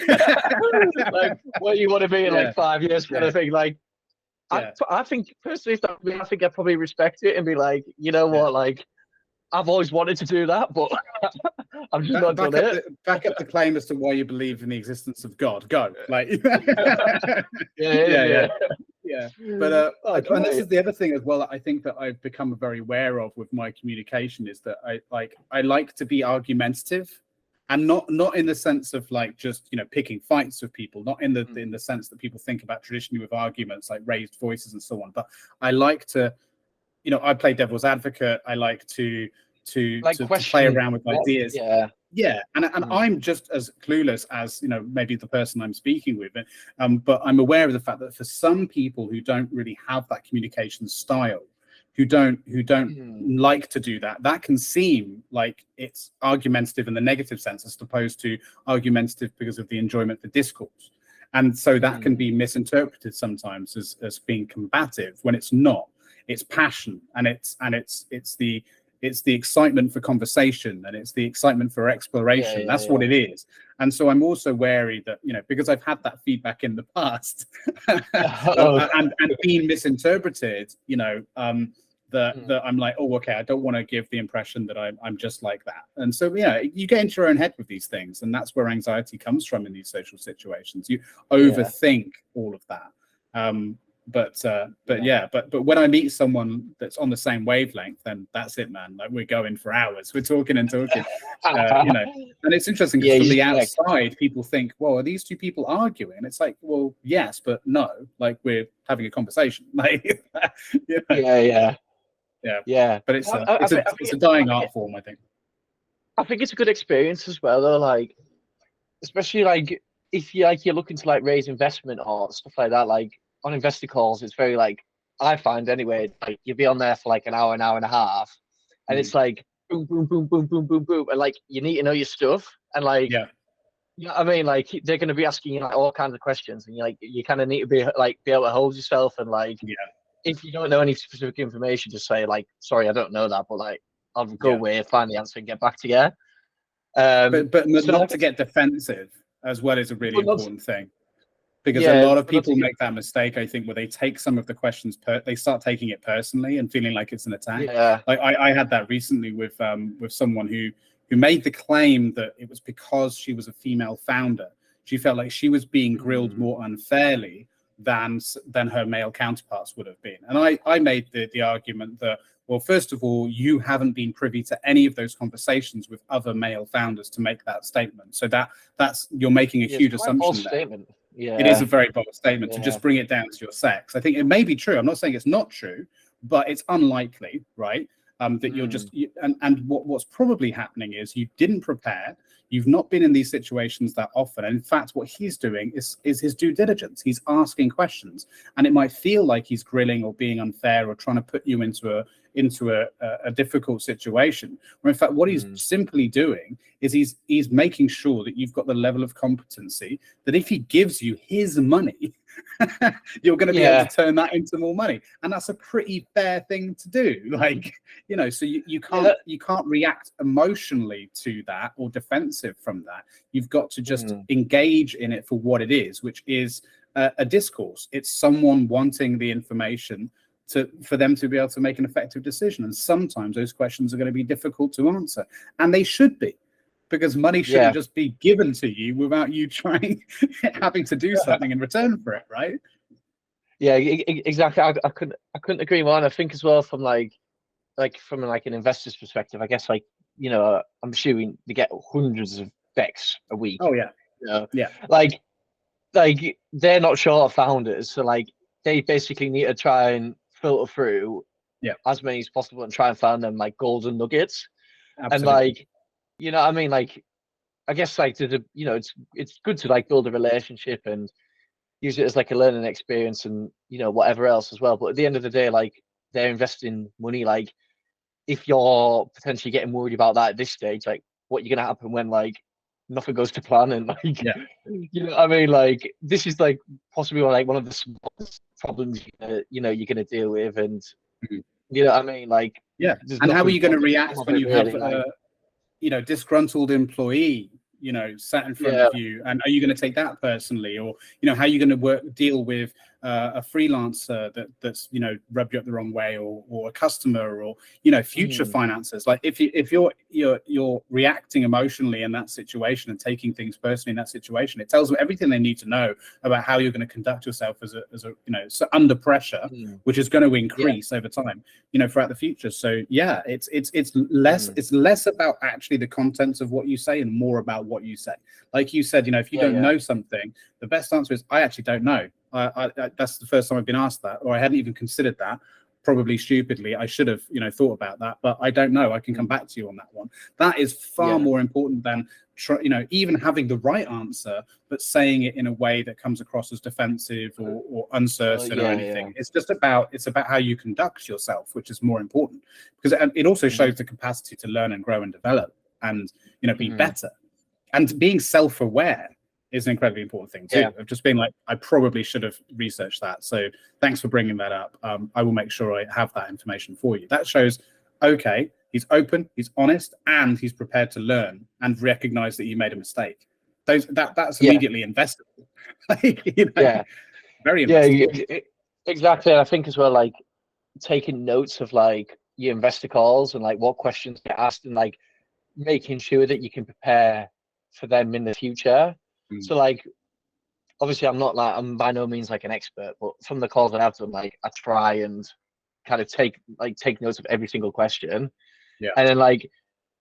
like where you want to be in like 5 years, kind of thing. Like, I think personally, I think I'd probably respect it and be like, what, like. I've always wanted to do that, but I've just not done it. Back up the claim as to why you believe in the existence of God. Go, like, yeah. But and this is the other thing as well. I think that I've become very aware of with my communication is that I like to be argumentative, and not in the sense of like just picking fights with people, not in the sense that people think about traditionally with arguments like raised voices and so on. But I like to. I play devil's advocate. I like to play around with ideas. And I'm just as clueless as maybe the person I'm speaking with. But I'm aware of the fact that for some people who don't really have that communication style, who don't like to do that, that can seem like it's argumentative in the negative sense, as opposed to argumentative because of the enjoyment for discourse. And so that can be misinterpreted sometimes as being combative when it's not. It's passion, and it's the excitement for conversation, and it's the excitement for exploration. That's what it is. And so I'm also wary that because I've had that feedback in the past and been misinterpreted, that I'm like, oh, okay, I don't want to give the impression that I'm just like that. And so you get into your own head with these things, and that's where anxiety comes from in these social situations. You overthink all of that. But when I meet someone that's on the same wavelength, then that's it, man. Like we're going for hours. We're talking and talking, And it's interesting because from the outside, people think, well, are these two people arguing? And it's like, well, yes, but no. Like we're having a conversation. Like, yeah. But it's a dying art form, I think. I think it's a good experience as well, though. Like, especially like if you're looking to like raise investment or stuff like that, like on investor calls, it's very like, I find anyway, like you'll be on there for like an hour and a half, and Mm. it's like boom, boom, boom, boom, boom, boom, boom, and like you need to know your stuff, and like, Yeah. you know what I mean, like they're going to be asking you like all kinds of questions, and you kind of need to be able to hold yourself, and like Yeah. if you don't know any specific information, just say like, sorry, I don't know that, but like I'll go Yeah. away, find the answer, and get back to you. But So I not to guess, get defensive as well is a really but not, important thing, because a yeah, lot of but not to people get, make that mistake, I think, where they take some of the questions they start taking it personally and feeling like it's an attack. yeah, Like I had that recently with someone who made the claim that it was because she was a female founder. She felt like she was being grilled mm, more unfairly than her male counterparts would have been. And I made the argument that, well, first of all, you haven't been privy to any of those conversations with other male founders to make that statement. So that's you're making a yeah, it's huge quite a bold assumption there. statement. It is a Yeah, very bold statement to yeah, just bring it down to your sex. I think it may be true. I'm not saying it's not true, but it's unlikely, right? That you're mm, just and what's probably happening is you didn't prepare. You've not been in these situations that often. And in fact, what he's doing is his due diligence. He's asking questions, and it might feel like he's grilling or being unfair or trying to put you into a difficult situation. Where in fact, what he's mm, simply doing is he's making sure that you've got the level of competency that if he gives you his money, you're going to be able to yeah, turn that into more money. And that's a pretty fair thing to do. Like, so yeah, you can't react emotionally to that or defensive from that. You've got to just mm, engage in it for what it is, which is a discourse. It's someone wanting the information for them to be able to make an effective decision. And sometimes those questions are going to be difficult to answer, and they should be, because money shouldn't yeah. just be given to you without you trying, having to do something in return for it, right? Yeah, exactly. I couldn't agree more. And I think as well from from like an investor's perspective, I guess like I'm assuming they get hundreds of decks a week. Oh yeah, You know, yeah, like like they're not short of founders, so like they basically need to try and filter through yeah, as many as possible and try and find them like golden nuggets. And absolutely. like what I mean, like I guess like it's good to like build a relationship and use it as like a learning experience and whatever else as well. But at the end of the day, like they're investing money. Like if you're potentially getting worried about that at this stage, like what you're gonna happen when like nothing goes to plan and like Yeah, what I mean? Like this is like possibly like one of the smallest problems you're gonna deal with, and mhm, what I mean? Like yeah. there's And how are nothing you going to positive to come react of when it you have really. Like disgruntled employee sat in front yeah, of you, and are you going to take that personally, or how are you going to deal with a freelancer that's rubbed you up the wrong way, or a customer, or future mm, finances? Like if you're reacting emotionally in that situation and taking things personally in that situation, it tells them everything they need to know about how you're going to conduct yourself as a so under pressure, mm, which is going to yeah, increase over time throughout the future. So yeah, it's less mm, it's less about actually the contents of what you say and more about what you say. Like you said, if you yeah, don't yeah, know something, the best answer is I actually don't know. That's the first time I've been asked that, or I hadn't even considered that. Probably stupidly, I should have thought about that, but I don't know. I can come mm, back to you on that one. That is far yeah, more important than even having the right answer, but saying it in a way that comes across as defensive or uncertain or yeah, yeah, anything. It's about how you conduct yourself, which is more important, because it also mm, shows the capacity to learn and grow and develop and be mm, better. And being self-aware is an incredibly important thing too, yeah, of just being like, I probably should have researched that. So thanks for bringing that up. I will make sure I have that information for you. That shows, okay, he's open, he's honest, and he's prepared to learn and recognize that you made a mistake. That's yeah, immediately investable. yeah, Very yeah, investable. exactly. And I think as well, like taking notes of like your investor calls and like what questions get asked and like making sure that you can prepare for them in the future. Mm. So like obviously I'm by no means like an expert, but from the calls that I've done, like I try and kind of take notes of every single question Yeah. and then like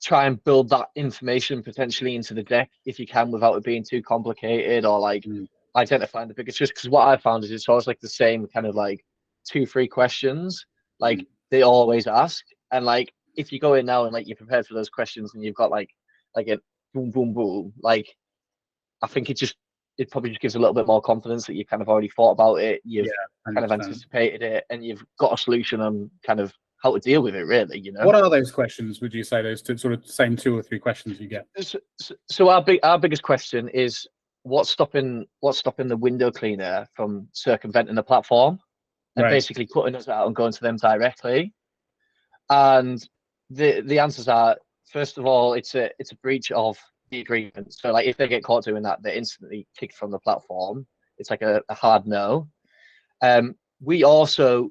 try and build that information potentially into the deck if you can without it being too complicated or like Mm. identifying the biggest just because what I found is it's always like the same kind of like 2-3 questions like Mm. they always ask and like if you go in now and like you're prepared for those questions and you've got like a boom boom boom like I think it just it probably just gives a little bit more confidence that you kind of already thought about it, you've kind of 100%. anticipated it, and you've got a solution on kind of how to deal with it, really, you know. What are those questions, would you say, those sort of same 2 or 3 questions you get? So our biggest question is what's stopping the window cleaner from circumventing the platform and Right. basically cutting us out and going to them directly. And the answers are, first of all, it's a breach of the agreement. So like if they get caught doing that, they're instantly kicked from the platform. It's like a hard no. We also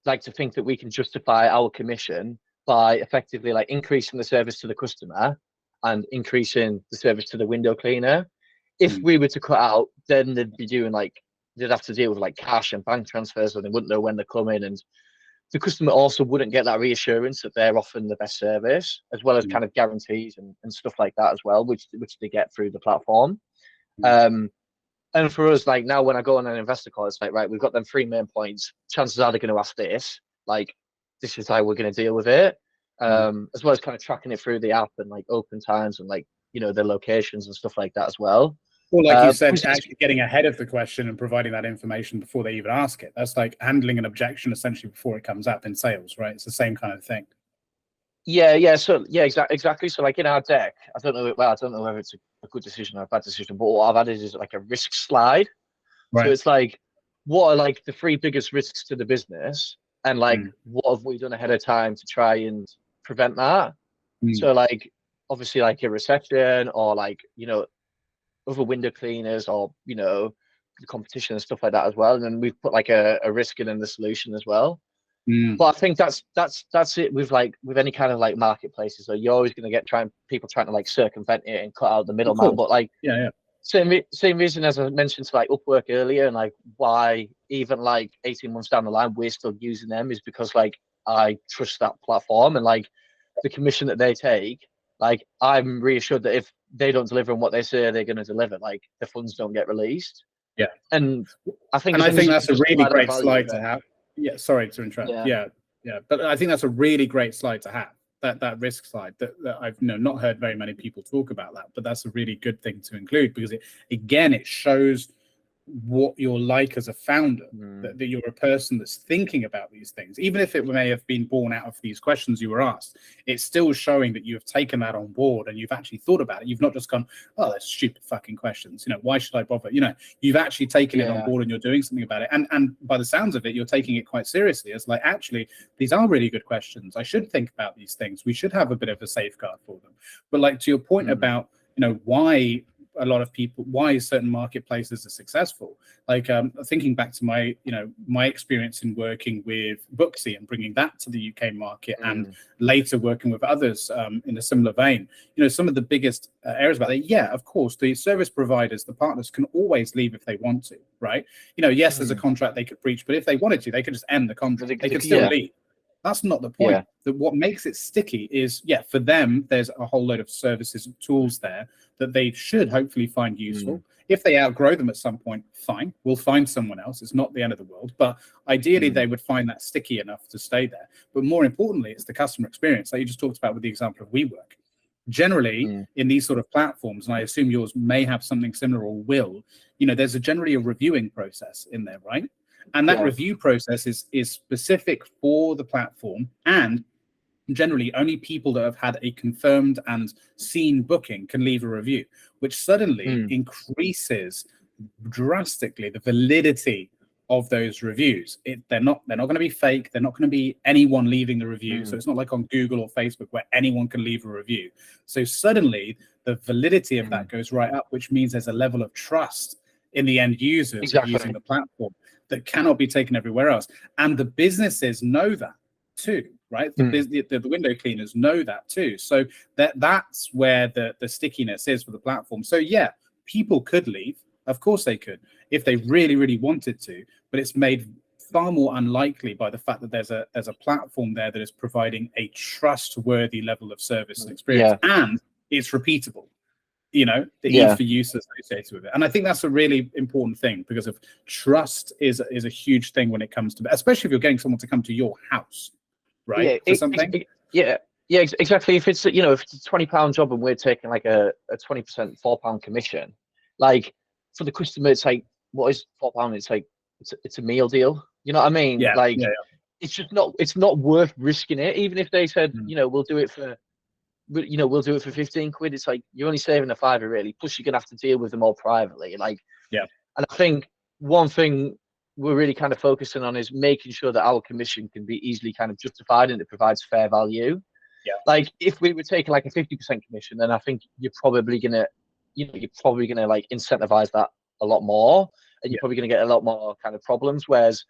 like to think that we can justify our commission by effectively like increasing the service to the customer and increasing the service to the window cleaner. If we were to cut out, then they'd be doing like, they'd have to deal with like cash and bank transfers, and they wouldn't know when they're coming, and the customer also wouldn't get that reassurance that they're offering the best service, as well as kind of guarantees and stuff like that as well, which they get through the platform. And for us, like now when I go on an investor call, it's like, right, we've got them 3 main points. Chances are they're going to ask this, like, this is how we're going to deal with it. As well as kind of tracking it through the app and like open times and like, you know, the locations and stuff like that as well. Well, like you said, actually getting ahead of the question and providing that information before they even ask it. That's like handling an objection essentially before it comes up in sales, right? It's the same kind of thing. Yeah. So yeah, exactly. So like in our deck, I don't know whether it's a good decision or a bad decision, but what I've added is like a risk slide. Right. So it's like, what are like the 3 biggest risks to the business, and like what have we done ahead of time to try and prevent that? So like obviously like a recession, or like, you know, other window cleaners, or, you know, the competition and stuff like that as well. And then we've put like a risk in the solution as well. But I think that's it with any kind of like marketplaces. So you're always going to get people trying to like circumvent it and cut out the middleman. But like same reason as I mentioned to like Upwork earlier, and like why even like 18 months down the line we're still using them, is because like I trust that platform, and like the commission that they take, like I'm reassured that if they don't deliver on what they say they're going to deliver, like the funds don't get released. Yeah. And I think that's a really great slide to have. Yeah, sorry to interrupt. Yeah. But I think that's a really great slide to have. That risk slide that I've not heard very many people talk about that, but that's a really good thing to include, because it shows what you're like as a founder, that you're a person that's thinking about these things. Even if it may have been born out of these questions you were asked, it's still showing that you have taken that on board and you've actually thought about it. You've not just gone, oh, that's stupid fucking questions, why should I bother? You've actually taken it on board and you're doing something about it. And by the sounds of it, you're taking it quite seriously. It's like, actually, these are really good questions. I should think about these things. We should have a bit of a safeguard for them. But like to your point about why a lot of people, why certain marketplaces are successful, like thinking back to my my experience in working with Booksy and bringing that to the UK market, and later working with others in a similar vein, some of the biggest areas about that, of course, the service providers, the partners can always leave if they want to, right? Yes, there's a contract they could breach, but if they wanted to, they could just end the contract. They could still leave. That's not the point. What makes it sticky is, for them, there's a whole load of services and tools there that they should hopefully find useful. If they outgrow them at some point, fine, we'll find someone else. It's not the end of the world. But ideally, they would find that sticky enough to stay there. But more importantly, it's the customer experience that you just talked about with the example of WeWork. Generally, in these sort of platforms, and I assume yours may have something similar or will, there's generally a reviewing process in there, right? And that review process is specific for the platform, and generally only people that have had a confirmed and seen booking can leave a review, which suddenly increases drastically the validity of those reviews. They're not going to be fake. They're not going to be anyone leaving the review. So it's not like on Google or Facebook where anyone can leave a review. So suddenly the validity of that goes right up, which means there's a level of trust in the end users using the platform that cannot be taken everywhere else. And the businesses know that too, right? The window cleaners know that too. So that's where the stickiness is for the platform. So people could leave. Of course they could, if they really, really wanted to, but it's made far more unlikely by the fact that there's a platform there that is providing a trustworthy level of service and experience, and it's repeatable. The ease for use associated with it. And I think that's a really important thing, because of trust is a huge thing when it comes to, especially if you're getting someone to come to your house, right? For something. Exactly. If it's if it's a £20 job and we're taking like a 20% £4 commission, like for the customer, it's like, what is £4? It's like it's a meal deal. You know what I mean? Yeah, Like yeah, it's not worth risking it. Even if they said, Mm. we'll do it for we'll do it for 15 quid. It's like you're only saving a fiver really. Plus you're gonna have to deal with them all privately. Like, yeah, and I think one thing we're really kind of focusing on is making sure that our commission can be easily kind of justified and it provides fair value. yeah. Like if we were taking like a 50% commission, then I think you're probably gonna like incentivize that a lot more, and you're Yeah. probably gonna get a lot more kind of problems. Whereas,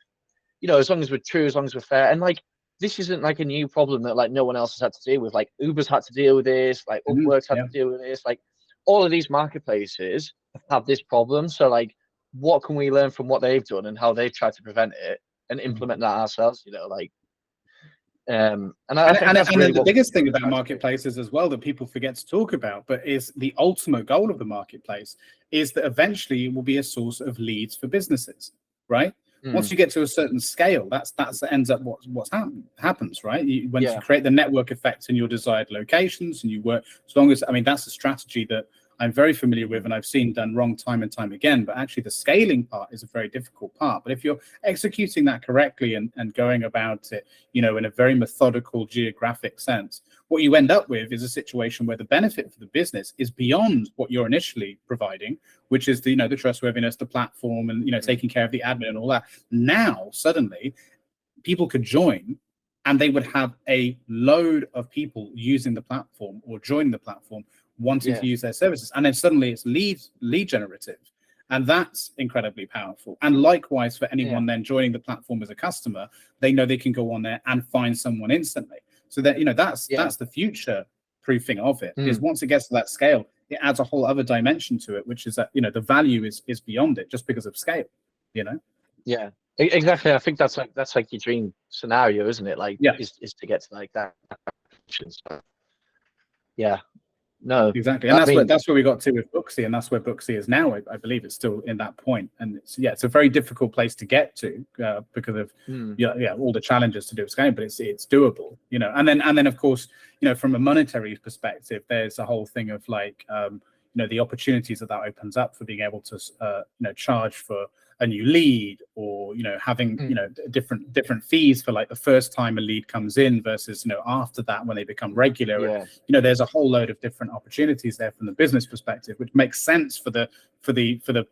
as long as we're true, as long as we're fair, and like this isn't like a new problem that like no one else has had to deal with. Like Uber's had to deal with this, like Upwork's had Yeah. to deal with this, like all of these marketplaces have this problem. So like, what can we learn from what they've done and how they've tried to prevent it and implement that ourselves? And I think that's really the what biggest thing we're about trying to do. marketplaces as well that people forget to talk about, but is the ultimate goal of the marketplace is that eventually it will be a source of leads for businesses, right? Once you get to a certain scale, that's ends up what's happens, right? Once you create the network effect in your desired locations, and you work as long as that's a strategy that I'm very familiar with and I've seen done wrong time and time again. But actually, the scaling part is a very difficult part. But if you're executing that correctly and going about it, in a very methodical geographic sense, what you end up with is a situation where the benefit for the business is beyond what you're initially providing, which is the trustworthiness, the platform, and taking care of the admin and all that. Now, suddenly, people could join and they would have a load of people using the platform or joining the platform, wanting to use their services. And then suddenly it's lead generative. And that's incredibly powerful. And likewise, for anyone then joining the platform as a customer, they know they can go on there and find someone instantly. So that, that's the future proofing of it, is once it gets to that scale, it adds a whole other dimension to it, which is that, the value is beyond it just because of scale, Yeah, exactly. I think that's like your dream scenario, isn't it? Like, is to get to like that. So, yeah, no, exactly. And that's where we got to with Booksy, and that's where Booksy is now. I believe it's still in that point, and it's a very difficult place to get to because of all the challenges to do with scaling, but it's doable, And then of course, from a monetary perspective, there's a whole thing of like the opportunities that opens up for being able to charge for a new lead, or having different fees for like the first time a lead comes in versus after that when they become regular. There's a whole load of different opportunities there from the business perspective, which makes sense for the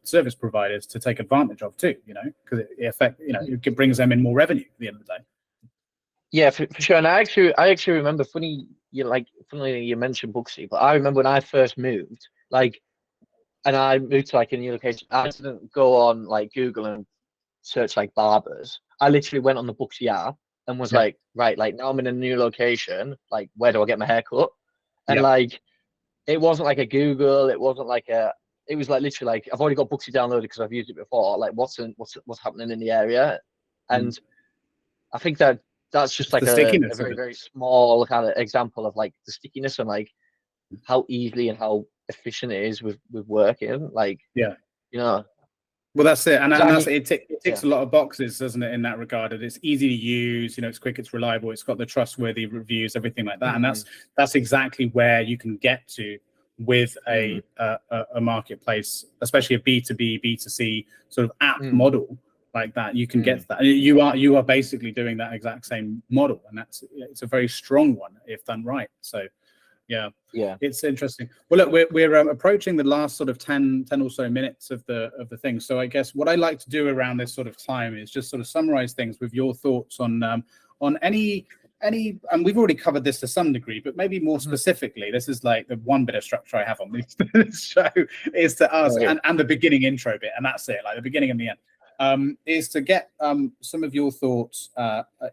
service providers to take advantage of too, because it brings them in more revenue at the end of the day. Yeah, for sure. And I actually remember, funnily you mentioned Booksy, but I remember when I first moved, and I moved to like a new location, I didn't go on like Google and search like barbers. I literally went on the Booksy app and was like, right, like now I'm in a new location, like where do I get my hair cut? And like, it wasn't like a Google, it wasn't like it was like literally like, I've already got Booksy downloaded because I've used it before. Like what's happening in the area? And I think that's just like a very, very small kind of example of like the stickiness and like how easily and how efficient it is with working. Like, well, that's it. And it ticks a lot of boxes, doesn't it, in that regard? It's easy to use, it's quick, it's reliable, it's got the trustworthy reviews, everything like that. And that's exactly where you can get to with a marketplace, especially a B2B, B2C sort of app model like that. You can get to that. You are basically doing that exact same model, and it's a very strong one if done right. So yeah, it's interesting. Well, look, we're approaching the last sort of 10 or so minutes of the thing. So I guess what I like to do around this sort of time is just sort of summarize things with your thoughts on any, and we've already covered this to some degree, but maybe more specifically, this is like the one bit of structure I have on this show is to ask, and the beginning intro bit, and that's it, like the beginning and the end, is to get some of your thoughts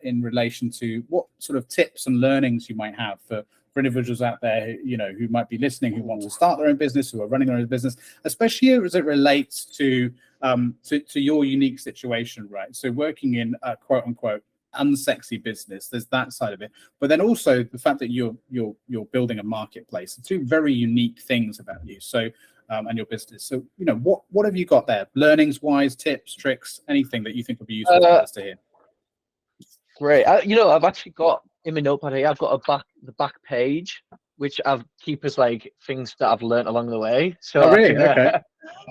in relation to what sort of tips and learnings you might have for individuals out there who might be listening, who want to start their own business, who are running their own business, especially as it relates to your unique situation, right? So working in a quote unquote unsexy business, there's that side of it, but then also the fact that you're building a marketplace, two very unique things about you. So and your business. So what have you got there, learnings wise, tips, tricks, anything that you think would be useful for us to hear? Great. I've actually got in my notepad here, I've got the back page which I've keep as like things that I've learned along the way. So Oh, I really? can, Okay.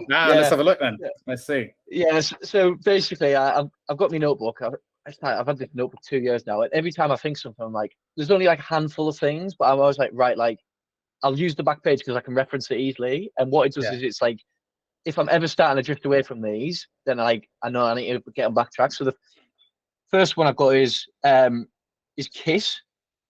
Let's yeah, have a look then. Let's see. yes. So basically, I've got my notebook. I've had this notebook 2 years now, and every time I think something, I'm like, there's only like a handful of things, but I'm always like, right, like I'll use the back page because I can reference it easily. And what it does Yeah. is it's like if I'm ever starting to drift away from these, then like I know I need to get on back track. So the first one I've got is KISS,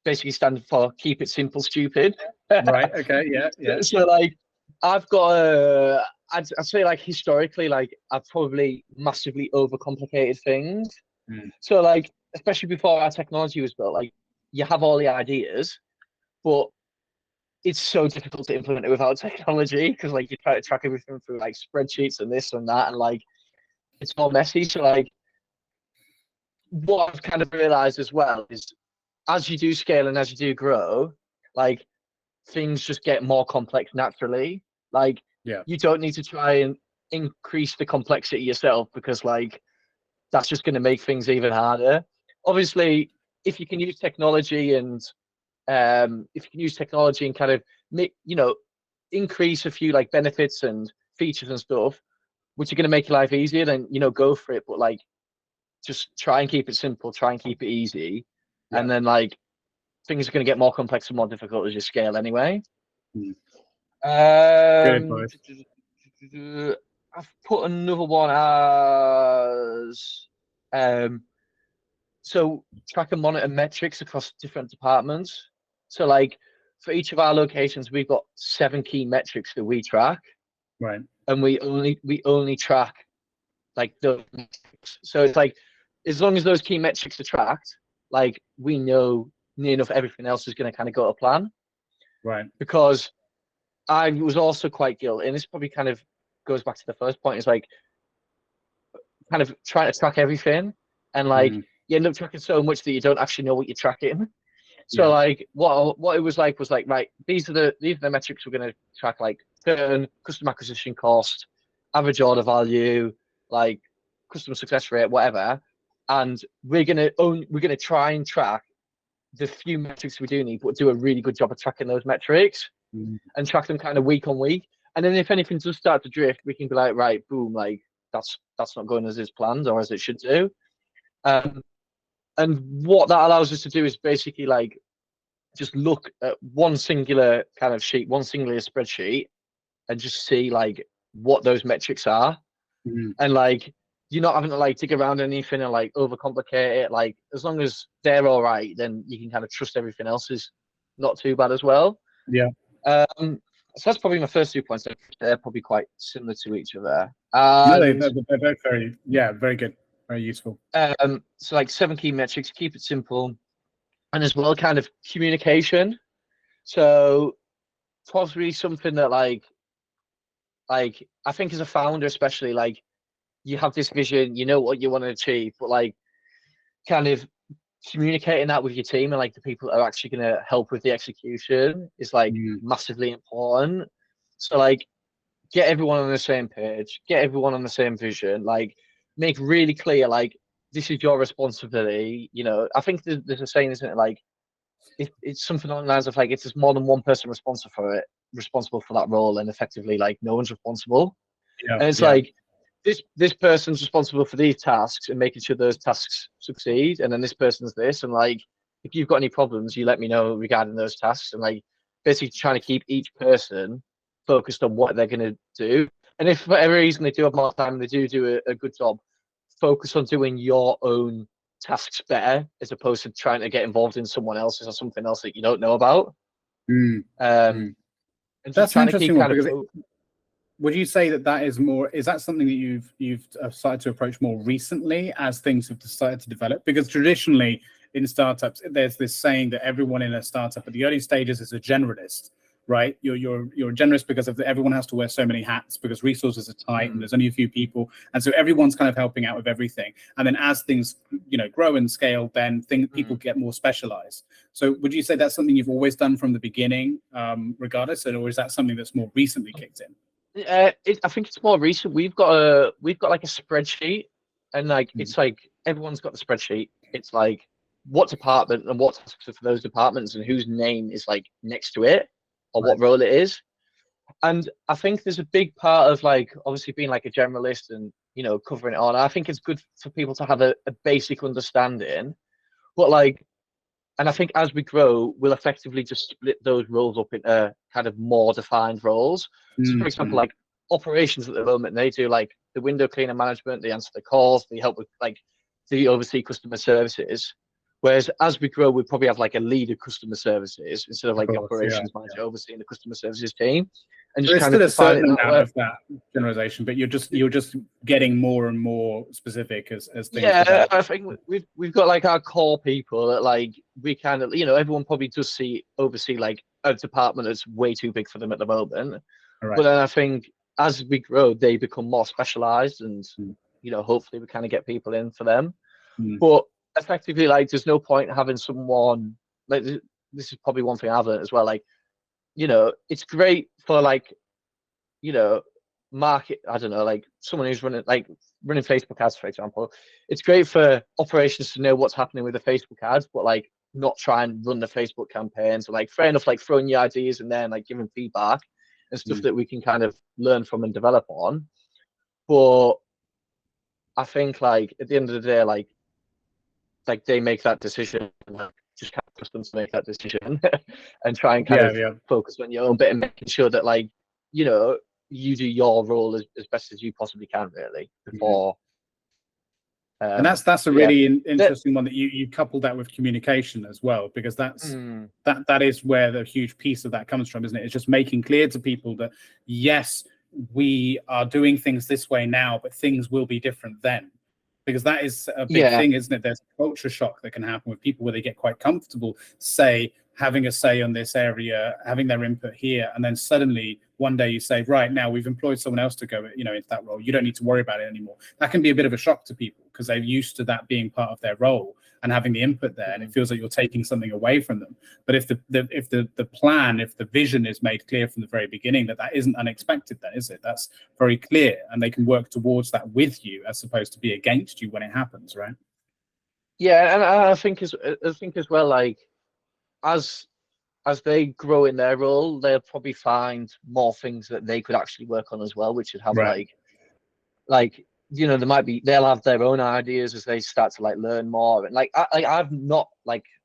basically standing for keep it simple, stupid. Right. Okay. Yeah. Yeah. So like I've got a I'd say like historically like I've probably massively overcomplicated things. Mm. So like especially before our technology was built, like you have all the ideas, but it's so difficult to implement it without technology because like you try to track everything through like spreadsheets and this and that, and like it's all messy. So like what I've kind of realized as well is as you do scale and as you do grow, like things just get more complex naturally. Like Yeah. you don't need to try and increase the complexity yourself because like that's just going to make things even harder. Obviously, if you can use technology and if you can use technology and kind of make increase a few like benefits and features and stuff, which are going to make your life easier, then go for it. But like just try and keep it simple, try and keep it easy, Yeah. and then like things are going to get more complex and more difficult as you scale anyway. Mm. Good advice. I've put another one as so track and monitor metrics across different departments. So like for each of our locations, we've got 7 key metrics that we track, Right. and we only track like those metrics. So it's like as long as those key metrics are tracked, like we know near enough everything else is going to kind of go to plan. Right. Because I was also quite guilty, and this probably kind of goes back to the first point, is like kind of trying to track everything, and like you end up tracking so much that you don't actually know what you're tracking. So Yeah. like what it was like right, these are the metrics we're going to track, like turn, customer acquisition cost, average order value, like customer success rate, whatever, and we're gonna try and track the few metrics we do need, but do a really good job of tracking those metrics and track them kind of week on week. And then if anything does start to drift, we can be like, right, boom, like that's not going as is planned or as it should do. And what that allows us to do is basically like just look at one singular kind of sheet, one singular spreadsheet, and just see like what those metrics are. And like you're not having to like dig around anything and like overcomplicate it. Like as long as they're all right, then you can kind of trust everything else is not too bad as well. Yeah. So that's probably my first 2 points. They're probably quite similar to each other. No, they're both very good, very useful. So like 7 key metrics, keep it simple, and as well kind of communication. So probably something that like I think as a founder especially, like you have this vision, you know what you want to achieve, but like kind of communicating that with your team and like the people that are actually going to help with the execution is like massively important. So like get everyone on the same page, get everyone on the same vision, like make really clear like this is your responsibility. I think there's a saying, isn't it, like it's something along the lines of like it's just more than one person responsible for that role, and effectively like no one's responsible. And it's like this person's responsible for these tasks and making sure those tasks succeed, and then this person's this, and like if you've got any problems, you let me know regarding those tasks, and like basically trying to keep each person focused on what they're going to do. And if for every reason they do have more time and they do a good job, focus on doing your own tasks better as opposed to trying to get involved in someone else's or something else that you don't know about. And that's an interesting one, because of would you say that is that something that you've started to approach more recently as things have started to develop? Because traditionally in startups, there's this saying that everyone in a startup at the early stages is a generalist, right? You're a generalist because everyone has to wear so many hats because resources are tight and there's only a few people, and so everyone's kind of helping out with everything. And then as things grow and scale, then people get more specialized. So would you say that's something you've always done from the beginning, regardless, or is that something that's more recently kicked in? I think it's more recent. We've got like a spreadsheet, and like it's like everyone's got the spreadsheet. It's like what department and what tasks are for those departments and whose name is like next to it or Right. what role it is. And I think there's a big part of like obviously being like a generalist and covering it on. I think it's good for people to have a basic understanding, but like, and I think as we grow, we'll effectively just split those roles up into kind of more defined roles. So for example, like operations at the moment, they do like the window cleaner management, they answer the calls, they help with like they oversee customer services. Whereas as we grow, we probably have like a lead of customer services instead of like the operations manager overseeing the customer services team, and just There's kind still of a certain define it that amount way. of that generalization, but you're just getting more and more specific as things Yeah, develop. I think we've got like our core people that like we kind of everyone probably does oversee like a department that's way too big for them at the moment. All right. But then I think as we grow, they become more specialized, and hopefully we kind of get people in for them. But effectively, like, there's no point having someone like this is probably one thing I've learned as well. Like, it's great for like, market. I don't know, like someone who's running Facebook ads, for example. It's great for operations to know what's happening with the Facebook ads, but like not try and run the Facebook campaigns. So like, fair enough, like throwing your ideas in there and like giving feedback and stuff that we can kind of learn from and develop on. But I think like at the end of the day, like they make that decision, like, just kind of trust them to make that decision and try and kind of focus on your own bit and making sure that like, you do your role as best as you possibly can, really, before. And that's a really interesting one that you coupled that with communication as well, because that is where the huge piece of that comes from, isn't it? It's just making clear to people that yes, we are doing things this way now, but things will be different then. Because that is a big thing, isn't it? There's a culture shock that can happen with people where they get quite comfortable, having a say on this area, having their input here, and then suddenly one day you say, right, now we've employed someone else to go, into that role. You don't need to worry about it anymore. That can be a bit of a shock to people because they're used to that being part of their role and having the input there, and it feels like you're taking something away from them. But if the plan, if the vision is made clear from the very beginning, that isn't unexpected, then is it? That's very clear, and they can work towards that with you as opposed to be against you when it happens, right? Yeah, and I think as well, like as they grow in their role, they'll probably find more things that they could actually work on as well, which would have they'll have their own ideas as they start to like learn more. And like I've not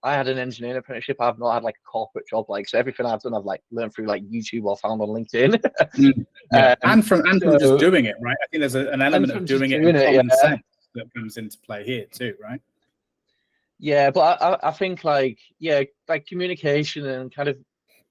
I had an engineering apprenticeship. I've not had like a corporate job. Like, so everything I've done, I've like learned through like YouTube or found on LinkedIn. And from just doing it, right? I think there's an element of doing it and common sense that comes into play here too, right? Yeah, but I think like communication and kind of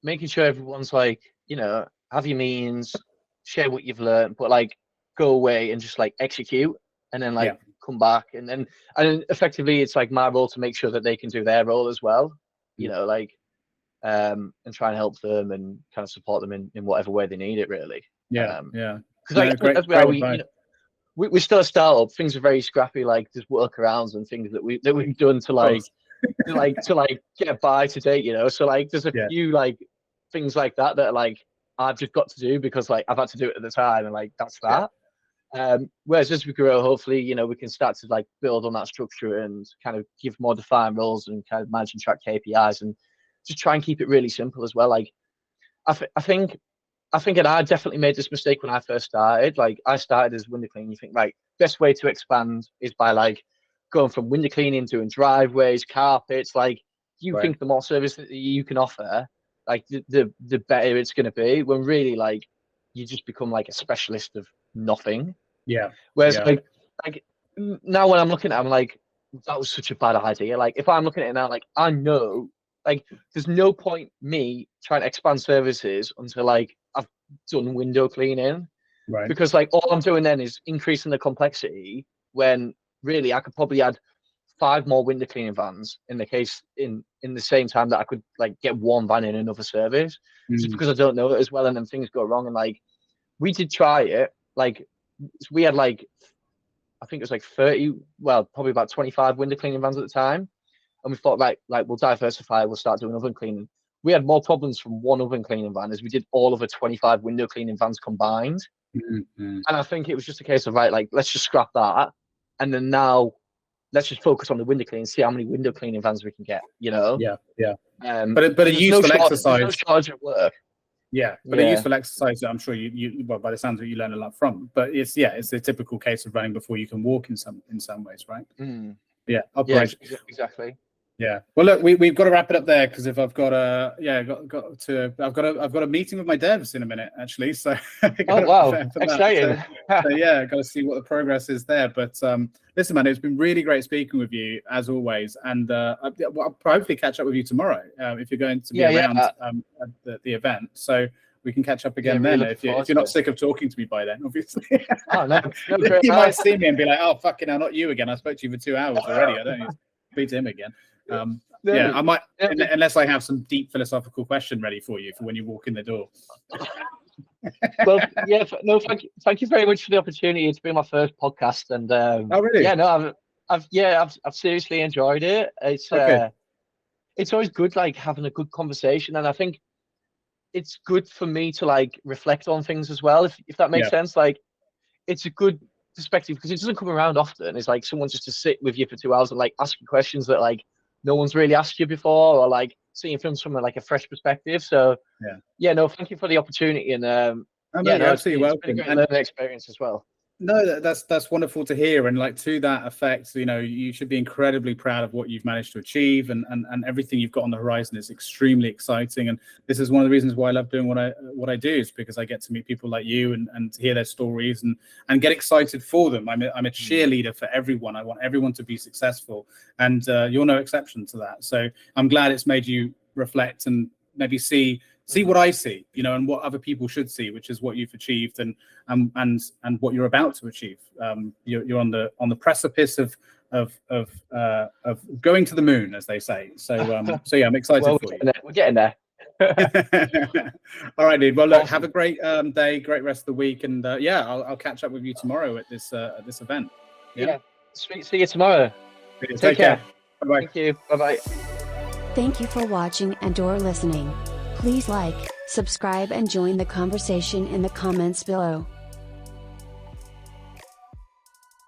making sure everyone's like, have your means, share what you've learned, but like go away and just like execute and then like come back and effectively it's like my role to make sure that they can do their role as well, and try and help them and kind of support them in whatever way they need it, really. Because we're still a startup. Things are very scrappy. Like there's workarounds and things that we've done to get by to date. So like there's a few like things like that are like I've just got to do because like I've had to do it at the time, and like that's that. Whereas as we grow, hopefully we can start to like build on that structure and kind of give more defined roles and kind of manage and track KPIs and just try and keep it really simple as well. Like I think and I definitely made this mistake when I first started. Like I started as window cleaning. You think like best way to expand is by like going from window cleaning, doing driveways, carpets. Like you think the more service that you can offer, like the better it's going to be. When really like you just become like a specialist of nothing. Yeah. Whereas like now when I'm looking at it, I'm like, that was such a bad idea. Like if I'm looking at it now, like I know, like there's no point me trying to expand services until like I've done window cleaning, right? Because like all I'm doing then is increasing the complexity when really I could probably add 5 more window cleaning vans in the same time that I could like get 1 van in another service, just because I don't know it as well, and then things go wrong. And like we did try it, like we had like I think it was like 30, well probably about 25 window cleaning vans at the time. And we thought, like we'll diversify, we'll start doing oven cleaning. We had more problems from 1 oven cleaning van as we did all of the 25 window cleaning vans combined. And I think it was just a case of, right, like, let's just scrap that. And then now let's just focus on the window cleaning, see how many window cleaning vans we can get, you know? Yeah, yeah. But a there's useful there's exercise. no shortage of work. Yeah, but a useful exercise that I'm sure you well, by the sounds of it, you learn a lot from. But it's the typical case of running before you can walk in some ways, right? Yeah, operation. Yeah, exactly. Yeah. Well, look, we've got to wrap it up there because if I've got a meeting with my devs in a minute actually. So oh wow, exciting! So yeah, got to see what the progress is there. But listen, man, it's been really great speaking with you as always, and I'll hopefully catch up with you tomorrow if you're going to be around at the event. So we can catch up again then if you're not sick of talking to me by then, obviously. Oh no, you might see me and be like, oh fucking hell, not you again. I spoke to you for 2 hours already. I don't need to speak to him again. Yeah, I might, unless I have some deep philosophical question ready for you for when you walk in the door. Well, yeah, no, thank you very much for the opportunity. It's been my first podcast, and oh really? Yeah, no, I've seriously enjoyed it. It's always good like having a good conversation, and I think it's good for me to like reflect on things as well, if that makes sense. Like, it's a good perspective because it doesn't come around often. It's like someone just to sit with you for 2 hours and like ask you questions that like no one's really asked you before, or like seeing films from like a fresh perspective. So no, thank you for the opportunity, and it's been a great learning experience as well. No, that's wonderful to hear, and like to that effect, you know, you should be incredibly proud of what you've managed to achieve, and everything you've got on the horizon is extremely exciting. And this is one of the reasons why I love doing what I do, is because I get to meet people like you and hear their stories and get excited for them. I'm a cheerleader for everyone. I want everyone to be successful, and you're no exception to that. So I'm glad it's made you reflect and maybe see what I see, you know, and what other people should see, which is what you've achieved and what you're about to achieve. You're on the precipice of going to the moon, as they say. So yeah, I'm excited for you. We're getting there. All right, dude. Well, look, have a great day, great rest of the week, and I'll catch up with you tomorrow at this event. Yeah. See you tomorrow. Take care. Bye-bye. Thank you. Bye-bye. Thank you for watching and/or listening. Please like, subscribe and join the conversation in the comments below.